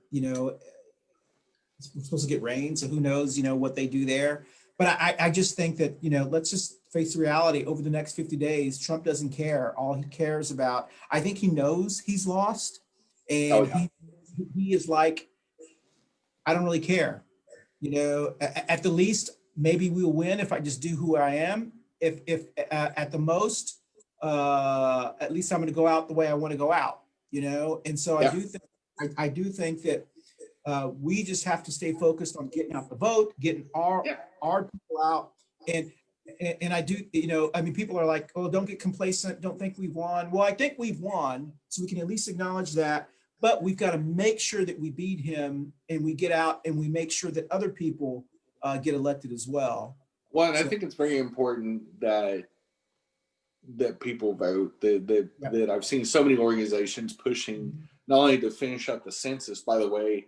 supposed to get rain, so who knows, what they do there. But I just think that, let's just face the reality. Over the next 50 days, Trump doesn't care. All he cares about, I think he knows he's lost. And he is like, I don't really care. At the least, maybe we'll win if I just do who I am. If at the most, at least I'm going to go out the way I want to go out. And so I do think that we just have to stay focused on getting out the vote, getting our people out. And I do, people are like, oh, don't get complacent. Don't think we've won. Well, I think we've won, so we can at least acknowledge that. But we've got to make sure that we beat him and we get out and we make sure that other people get elected as well. Well, and I think it's very important that that people vote. That Yeah. that I've seen so many organizations pushing not only to finish up the census. By the way,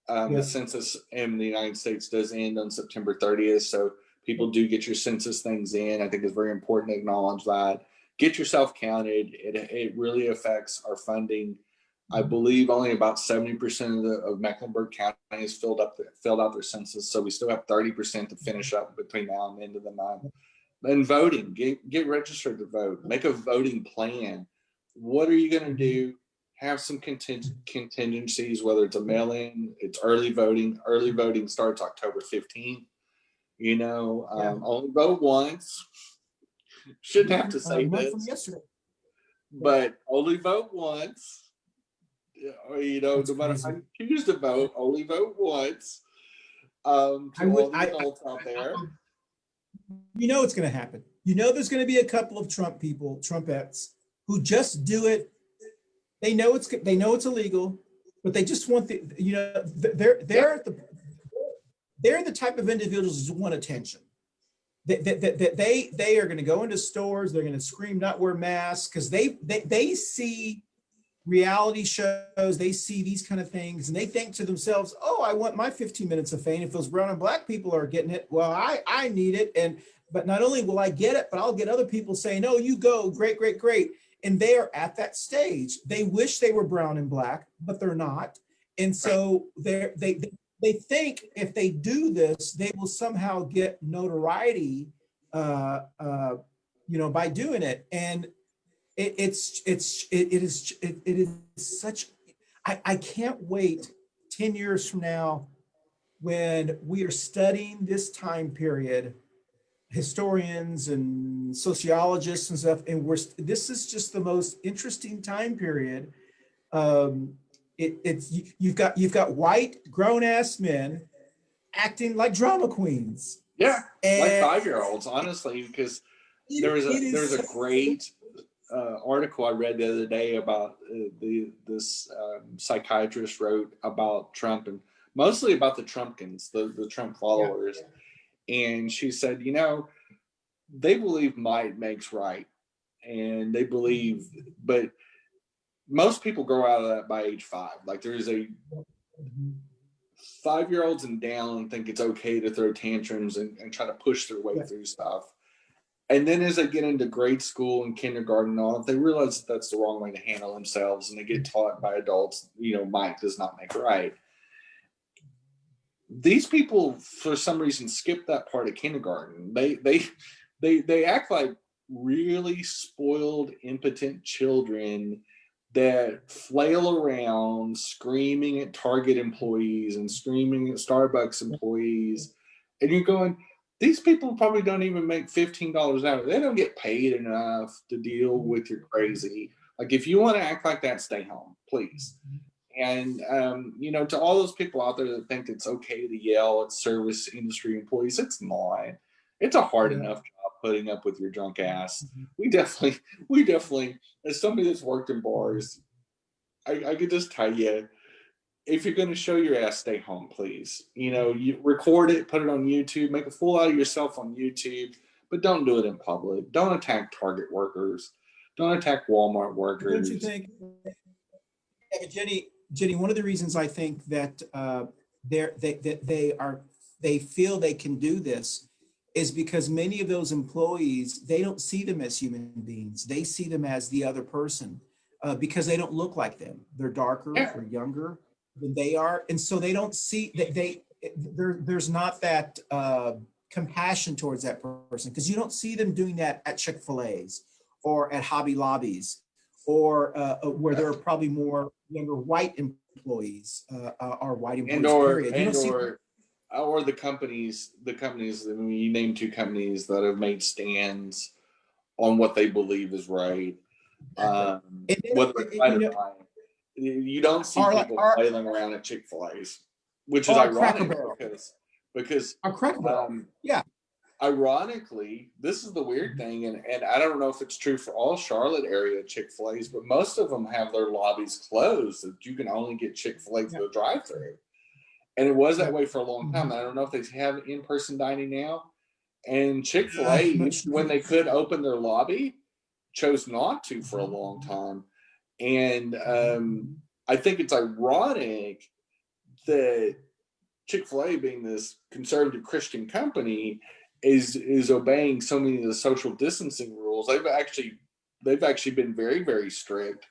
the census in the United States does end on September 30th, so people do get your census things in. I think it's very important to acknowledge that. Get yourself counted. It really affects our funding. I believe only about 70% of Mecklenburg County has filled out their census, so we still have 30% to finish up between now and the end of the month. And voting, get registered to vote. Make a voting plan. What are you going to do? Have some contingencies, whether it's a mail-in, it's early voting. Early voting starts October 15th. Only vote once. Shouldn't have to say month this, from yesterday. but only vote once. No matter how you choose to vote, only vote once. To all the adults out there. It's going to happen. There's going to be a couple of Trumpets, who just do it. They know it's illegal, but they just want they're the type of individuals who want attention. They are going to go into stores. They're going to scream, not wear masks, because they see reality shows. They see these kind of things, and they think to themselves, "Oh, I want my 15 minutes of fame. If those brown and black people are getting it, well, I need it." But not only will I get it, but I'll get other people saying, "Oh, you go, great, great, great." And they are at that stage. They wish they were brown and black, but they're not. And so they think if they do this, they will somehow get notoriety, by doing it. And it is such. I can't wait 10 years from now when we are studying this time period, historians and sociologists and stuff, and this is just the most interesting time period. You've got white grown-ass men acting like drama queens. Yeah, like 5-year-olds, honestly, because there was a great article I read the other day about this psychiatrist wrote about Trump, and mostly about the Trumpkins, the Trump followers. And she said, they believe might makes right. And they believe, but most people grow out of that by age 5. Like, there's a 5-year-olds and down think it's okay to throw tantrums and try to push their way through stuff. And then as they get into grade school and kindergarten and all, they realize that that's the wrong way to handle themselves, and they get taught by adults, might does not make right. These people, for some reason, skip that part of kindergarten. They act like really spoiled, impotent children that flail around screaming at Target employees and screaming at Starbucks employees. And you're going, these people probably don't even make $15 an hour. They don't get paid enough to deal with your crazy. Like, if you want to act like that, stay home, please. And, to all those people out there that think it's okay to yell at service industry employees, it's not. It's a hard enough job putting up with your drunk ass. We definitely, as somebody that's worked in bars, I could just tell you, if you're going to show your ass, stay home, please. You record it, put it on YouTube, make a fool out of yourself on YouTube, but don't do it in public. Don't attack Target workers. Don't attack Walmart workers. Don't you think, Jenny, one of the reasons I think that they feel they can do this is because many of those employees, they don't see them as human beings. They see them as the other person, because they don't look like them. They're darker or younger than they are. And so they don't see there's not that compassion towards that person, because you don't see them doing that at Chick-fil-A's or at Hobby Lobbies, or where there are probably more younger white employees, or white employees, period. Or the companies, you name 2 companies that have made stands on what they believe is right. Whether it's right or not. You don't see people flailing around at Chick-fil-A's, which is ironic because ironically, this is the weird thing, and I don't know if it's true for all Charlotte area Chick-fil-A's, but most of them have their lobbies closed, so that you can only get Chick-fil-A through the drive-thru. And it was that way for a long time. I don't know if they have in-person dining now. And Chick-fil-A, when they could open their lobby, chose not to for a long time. And I think it's ironic that Chick-fil-A, being this conservative Christian company, is obeying so many of the social distancing rules. They've actually been very, very strict.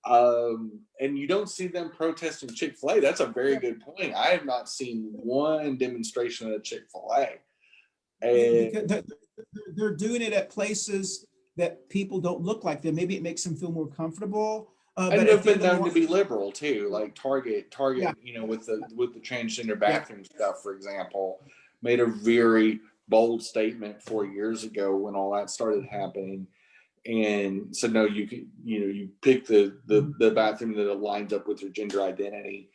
And you don't see them protesting Chick-fil-A. That's a very good point. I have not seen one demonstration of Chick-fil-A. Because they're doing it at places that people don't look like them. Maybe it makes them feel more comfortable. And they've been known to be liberal too, like Target, Yeah. with the transgender bathroom stuff, for example, made a very bold statement 4 years ago when all that started happening, and said, no, you can, you pick the bathroom that aligns up with your gender identity.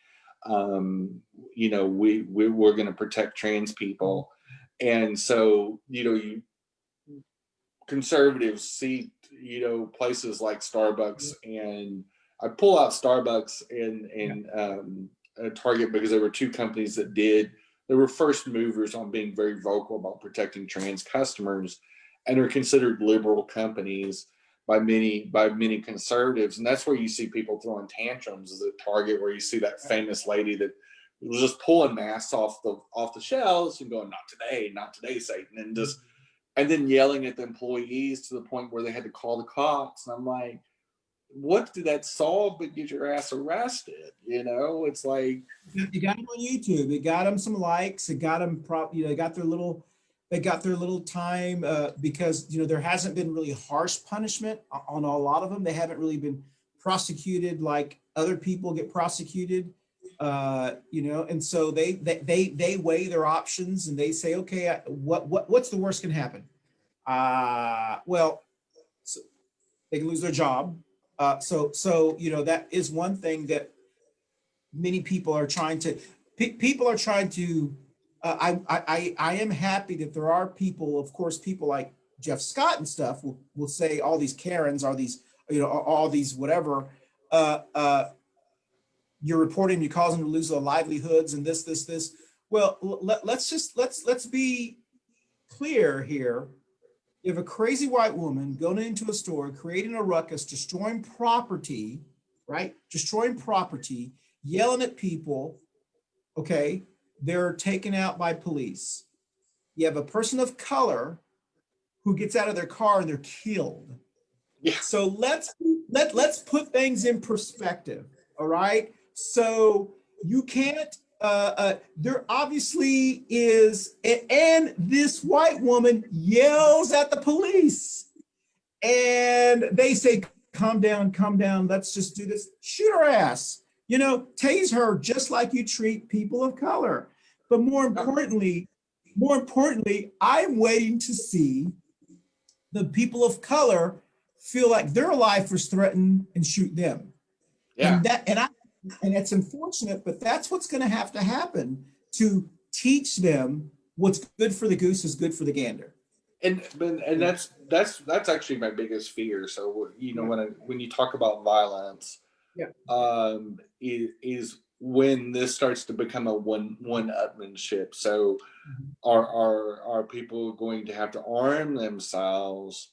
We're going to protect trans people, and so you conservatives see places like Starbucks, and I pull out Starbucks and Target because there were two companies that were first movers on being very vocal about protecting trans customers, and are considered liberal companies by many conservatives. And that's where you see people throwing tantrums, is at Target, where you see that famous lady that was just pulling masks off the shelves and going, not today, Satan, and then yelling at the employees to the point where they had to call the cops. And I'm like, what did that solve but get your ass arrested? It's like, you got them on YouTube. It got them some likes. It got them they got their little time because there hasn't been really harsh punishment on a lot of them. They haven't really been prosecuted like other people get prosecuted. And so they weigh their options and they say, okay, what's the worst can happen? Well, so they can lose their job. So that is one thing that many people are trying to. I am happy that there are people, of course, people like Jeff Scott and stuff will say all these Karens are these, all these whatever. You're reporting, you cause them to lose their livelihoods and this. Well, let's be clear here. You have a crazy white woman going into a store, creating a ruckus, destroying property, right? Destroying property, yelling at people. Okay, they're taken out by police. You have a person of color who gets out of their car and they're killed. yeah. So let's put things in perspective. All right. So you can't. There obviously is, and this white woman yells at the police, and they say, "Calm down, calm down. Let's just do this. Shoot her ass. Tase her just like you treat people of color." But more importantly, I'm waiting to see the people of color feel like their life was threatened and shoot them. Yeah. And it's unfortunate, but that's what's going to have to happen to teach them what's good for the goose is good for the gander. And that's actually my biggest fear. So when you talk about violence, is when this starts to become a one-upmanship. So are people going to have to arm themselves?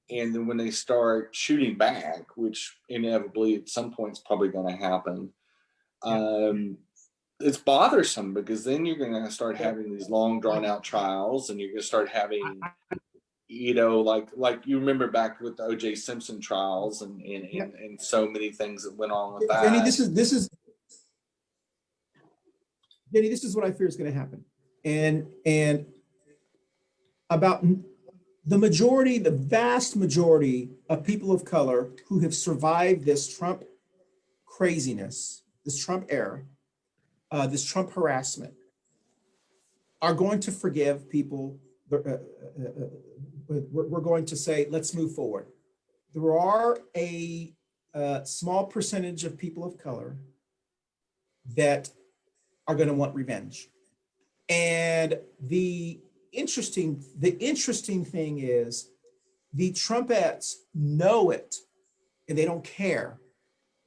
And then when they start shooting back, which inevitably at some point is probably going to happen, it's bothersome, because then you're going to start having these long drawn out trials, and you're going to start having, like you remember back with the O.J. Simpson trials and so many things that went on with that. Jenny, this is what I fear is going to happen. And about the vast majority of people of color who have survived this Trump craziness, this Trump era, this Trump harassment, are going to forgive people. We're going to say, let's move forward. There are a small percentage of people of color that are going to want revenge. And the interesting thing is the Trumpets know it, and they don't care,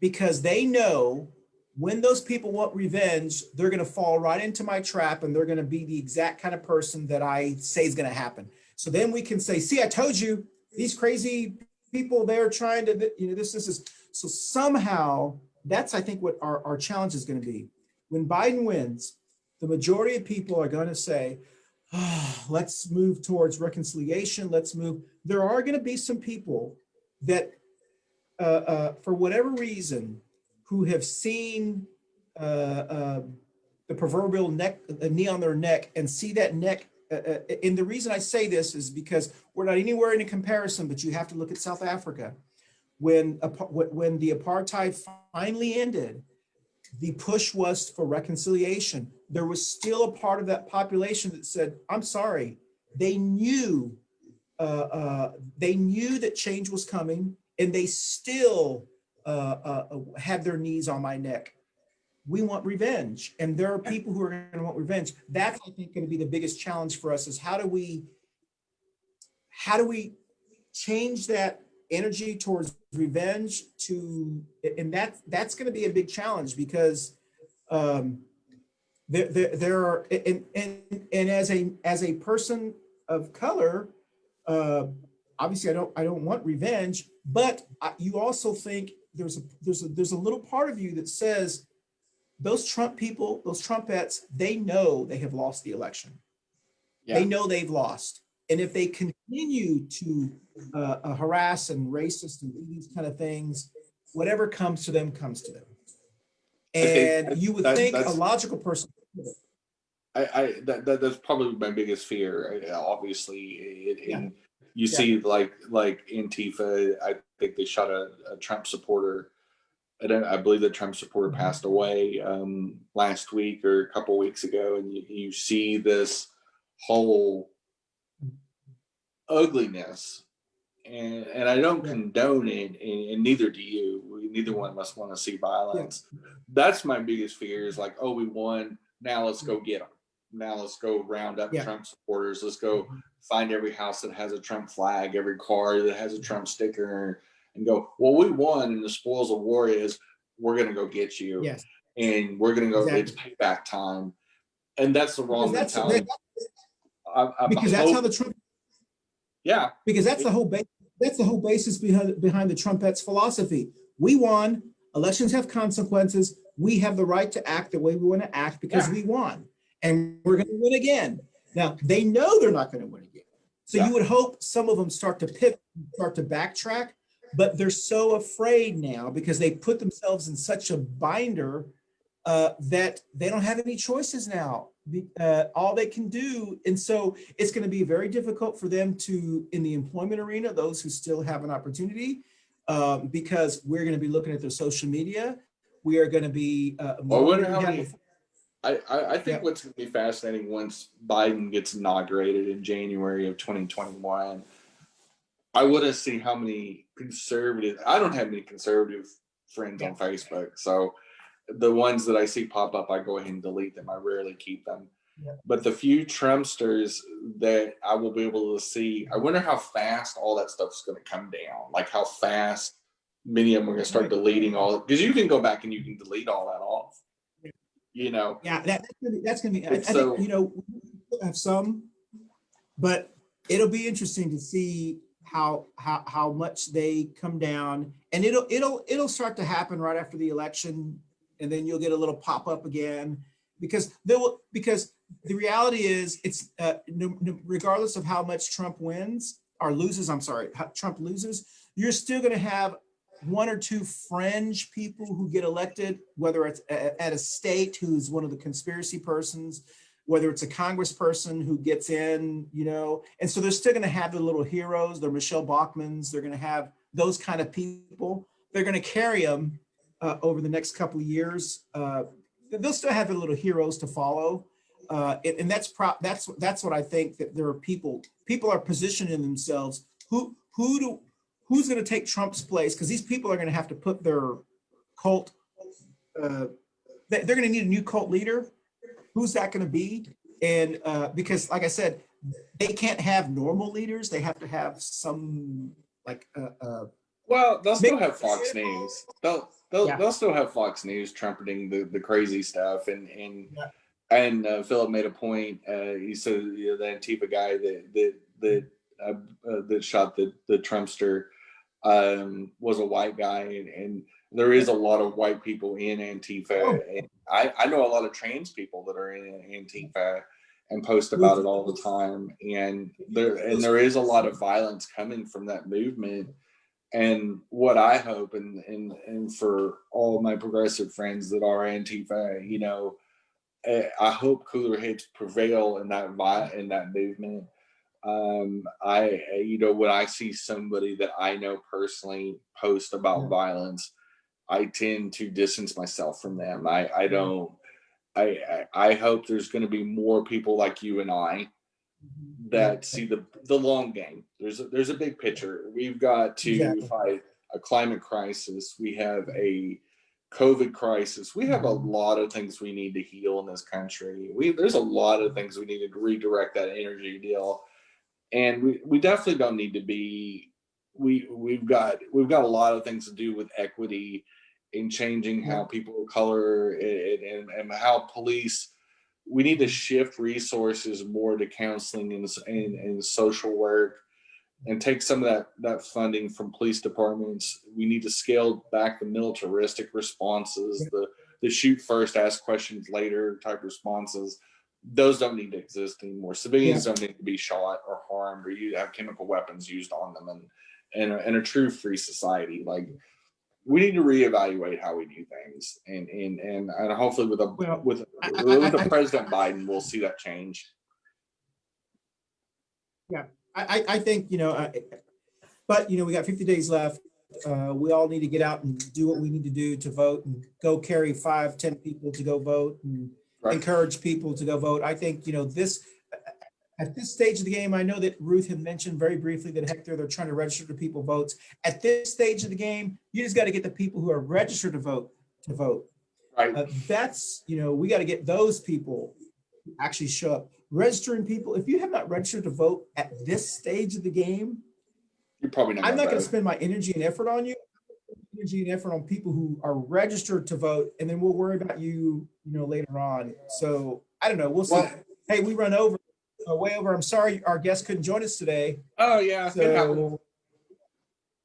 because they know when those people want revenge, they're going to fall right into my trap, and they're going to be the exact kind of person that I say is going to happen. So then we can say, see, I told you, these crazy people there trying to, this is, so somehow that's, I think, what our challenge is going to be. When Biden wins, the majority of people are going to say, oh, let's move towards reconciliation. There are going to be some people that, for whatever reason, who have seen the proverbial knee on their neck and see that neck. And the reason I say this is because we're not anywhere in a comparison, but you have to look at South Africa. When the apartheid finally ended, the push was for reconciliation. There was still a part of that population that said, I'm sorry. They knew that change was coming, and they still had their knees on my neck. We want revenge, and there are people who are going to want revenge. That's, I think, going to be the biggest challenge for us: is how do we change that energy towards revenge to, and that's going to be a big challenge, because there are, and as a person of color, obviously I don't want revenge, but you also think there's a little part of you that says those Trump people, those Trumpets, they know they have lost the election. Yeah. They know they've lost. And if they continue to harass and racist and do these kind of things, whatever comes to them comes to them. And you would think a logical person. That's probably my biggest fear. Obviously, and you see like Antifa. I think they shot a Trump supporter. I believe the Trump supporter passed away last week or a couple weeks ago, and you see this whole ugliness, and I don't condone it, and neither do you. Neither one of us want to see violence. That's my biggest fear, is like, oh, we won, now let's go get them. Now let's go round up Trump supporters. Let's go find every house that has a Trump flag, every car that has a Trump sticker, and go, well, we won, and the spoils of war is we're going to go get you. Yes. And we're going to go, it's payback time. And that's the wrong mentality. Because that's how the Trump. Yeah. Because that's the whole basis behind the Trumpets' philosophy. We won. Elections have consequences. We have the right to act the way we want to act because we won. And we're going to win again. Now, they know they're not going to win again. So you would hope some of them start to pivot, start to backtrack, but they're so afraid now because they put themselves in such a binder that they don't have any choices now. All they can do. And so it's going to be very difficult for them to, in the employment arena, those who still have an opportunity, because we're going to be looking at their social media. We are going to be I think what's going to be fascinating once Biden gets inaugurated in January of 2021, I want to see how many conservative, I don't have any conservative friends on Facebook. So the ones that I see pop up, I go ahead and delete them. I rarely keep them. Yeah. But the few Trumpsters that I will be able to see, I wonder how fast all that stuff is going to come down. Like how fast many of them are going to start deleting all, because you can go back and you can delete all that off. Yeah, that's gonna be. I think we'll have some, but it'll be interesting to see how much they come down, and it'll start to happen right after the election, and then you'll get a little pop up again because the reality is it's regardless of how much Trump wins or loses. I'm sorry, Trump loses, you're still going to have one or two fringe people who get elected, whether it's at a state who's one of the conspiracy persons, whether it's a congressperson who gets in, and so they're still going to have the little heroes, the Michelle Bachmans, they're going to have those kind of people. They're going to carry them over the next couple of years. They'll still have the little heroes to follow. And that's what I think, that there are people are positioning themselves who's going to take Trump's place, because these people are going to have to put their cult, they're going to need a new cult leader. Who's that going to be? And because, like I said, they can't have normal leaders. They have to have some well, they'll still have Fox News. They'll still have Fox News trumpeting the crazy stuff. And Philip made a point. He said the Antifa guy that shot the Trumpster. was a white guy, and there is a lot of white people in Antifa, and I know a lot of trans people that are in Antifa and post about it all the time, and there is a lot of violence coming from that movement. And what I hope, and for all my progressive friends that are Antifa, you know, I hope cooler heads prevail in that movement. You know, when I see somebody that I know personally post about violence, I tend to distance myself from them. I don't. I hope there's going to be more people like you and I that see the long game. There's a big picture. We've got to fight a climate crisis. We have a COVID crisis. We have a lot of things we need to heal in this country. There's a lot of things we need to redirect that energy deal, and we definitely don't need to be. We've got a lot of things to do with equity in changing how people of color and how police. We need to shift resources more to counseling and social work, and take some of that funding from police departments. We need to scale back the militaristic responses, the shoot first, ask questions later type responses. Those don't need to exist anymore. Civilians don't need to be shot or harmed or you have chemical weapons used on them. And in a true free society, like, we need to reevaluate how we do things, and hopefully with President Biden, we'll see that change. Yeah, I think, you know, but you know, we got 50 days left. We all need to get out and do what we need to do to vote, and go carry 5-10 people to go vote, and encourage people to go vote. I think, you know, at this stage of the game, I know that Ruth had mentioned very briefly that Hector, they're trying to register the people votes. At this stage of the game, you just got to get the people who are registered to vote. Right. That's, you know, we got to get those people to actually show up. Registering people, if you have not registered to vote at this stage of the game, you're probably not. I'm not going to spend my energy and effort on you. Energy and effort on people who are registered to vote, and then we'll worry about you, you know, later on. So I don't know. We'll see. Hey, we run over. Way over. I'm sorry our guest couldn't join us today. Oh yeah. So,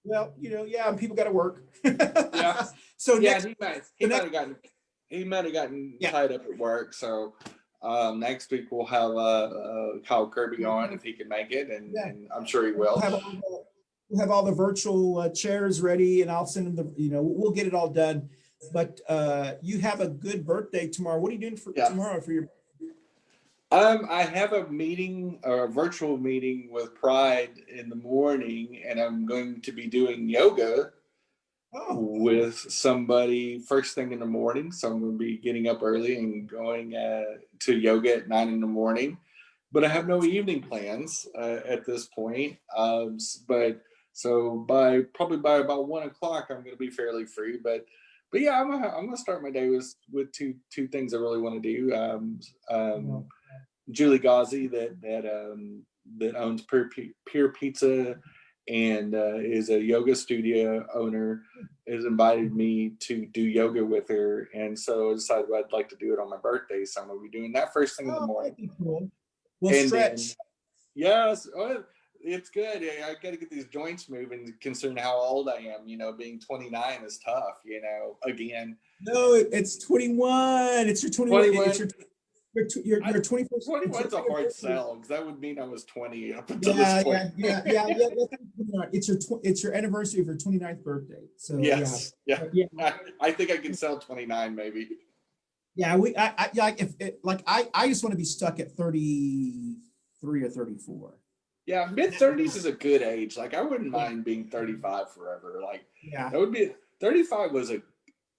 well, you know, and people got to work. Yeah. So yeah, he might have gotten tied up at work. So next week we'll have Kyle Kirby on if he can make it, and I'm sure he will. We'll have all the virtual chairs ready, and I'll send them we'll get it all done. But you have a good birthday tomorrow. What are you doing for tomorrow for your? I have a meeting, or a virtual meeting with Pride in the morning, and I'm going to be doing yoga with somebody first thing in the morning. So I'm going to be getting up early and going to yoga at 9 in the morning. But I have no evening plans at this point. But so probably by about 1 o'clock, I'm going to be fairly free. But yeah, I'm gonna start my day with two things I really want to do. Julie Ghazi that owns Pure Pizza and is a yoga studio owner, has invited me to do yoga with her, and so I decided I'd like to do it on my birthday. So I'm gonna be doing that first thing in the morning. That'd be cool. We'll stretch. Yes, it's good. I got to get these joints moving, considering how old I am. You know, being 29 is tough. You know, again. No, it's 21. It's your 21. 21. It's your 21st. 21's a hard sell, because that would mean I was 20 up until this point. Yeah. It's your anniversary of your 29th birthday. So yes, I think I can sell 29 maybe. Yeah, I just want to be stuck at 33 or 34. Yeah, mid-30s is a good age. Like, I wouldn't mind being 35 forever. Like, that would be 35 was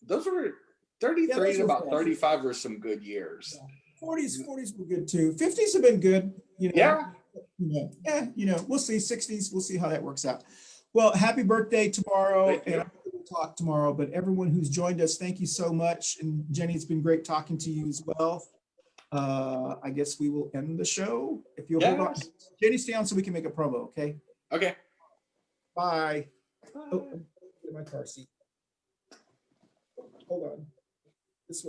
those were 33 and about 35 were some good years. 40s were good too. 50s have been good, you know. We'll see. 60s, we'll see how that works out. Well, happy birthday tomorrow, and we'll talk tomorrow. But everyone who's joined us, thank you so much. And Jenny, it's been great talking to you as well. I guess we will end the show. If you'll hold on. Jenny, stay on so we can make a promo, okay? Okay. Bye. Oh, get my car seat. Hold on. This way.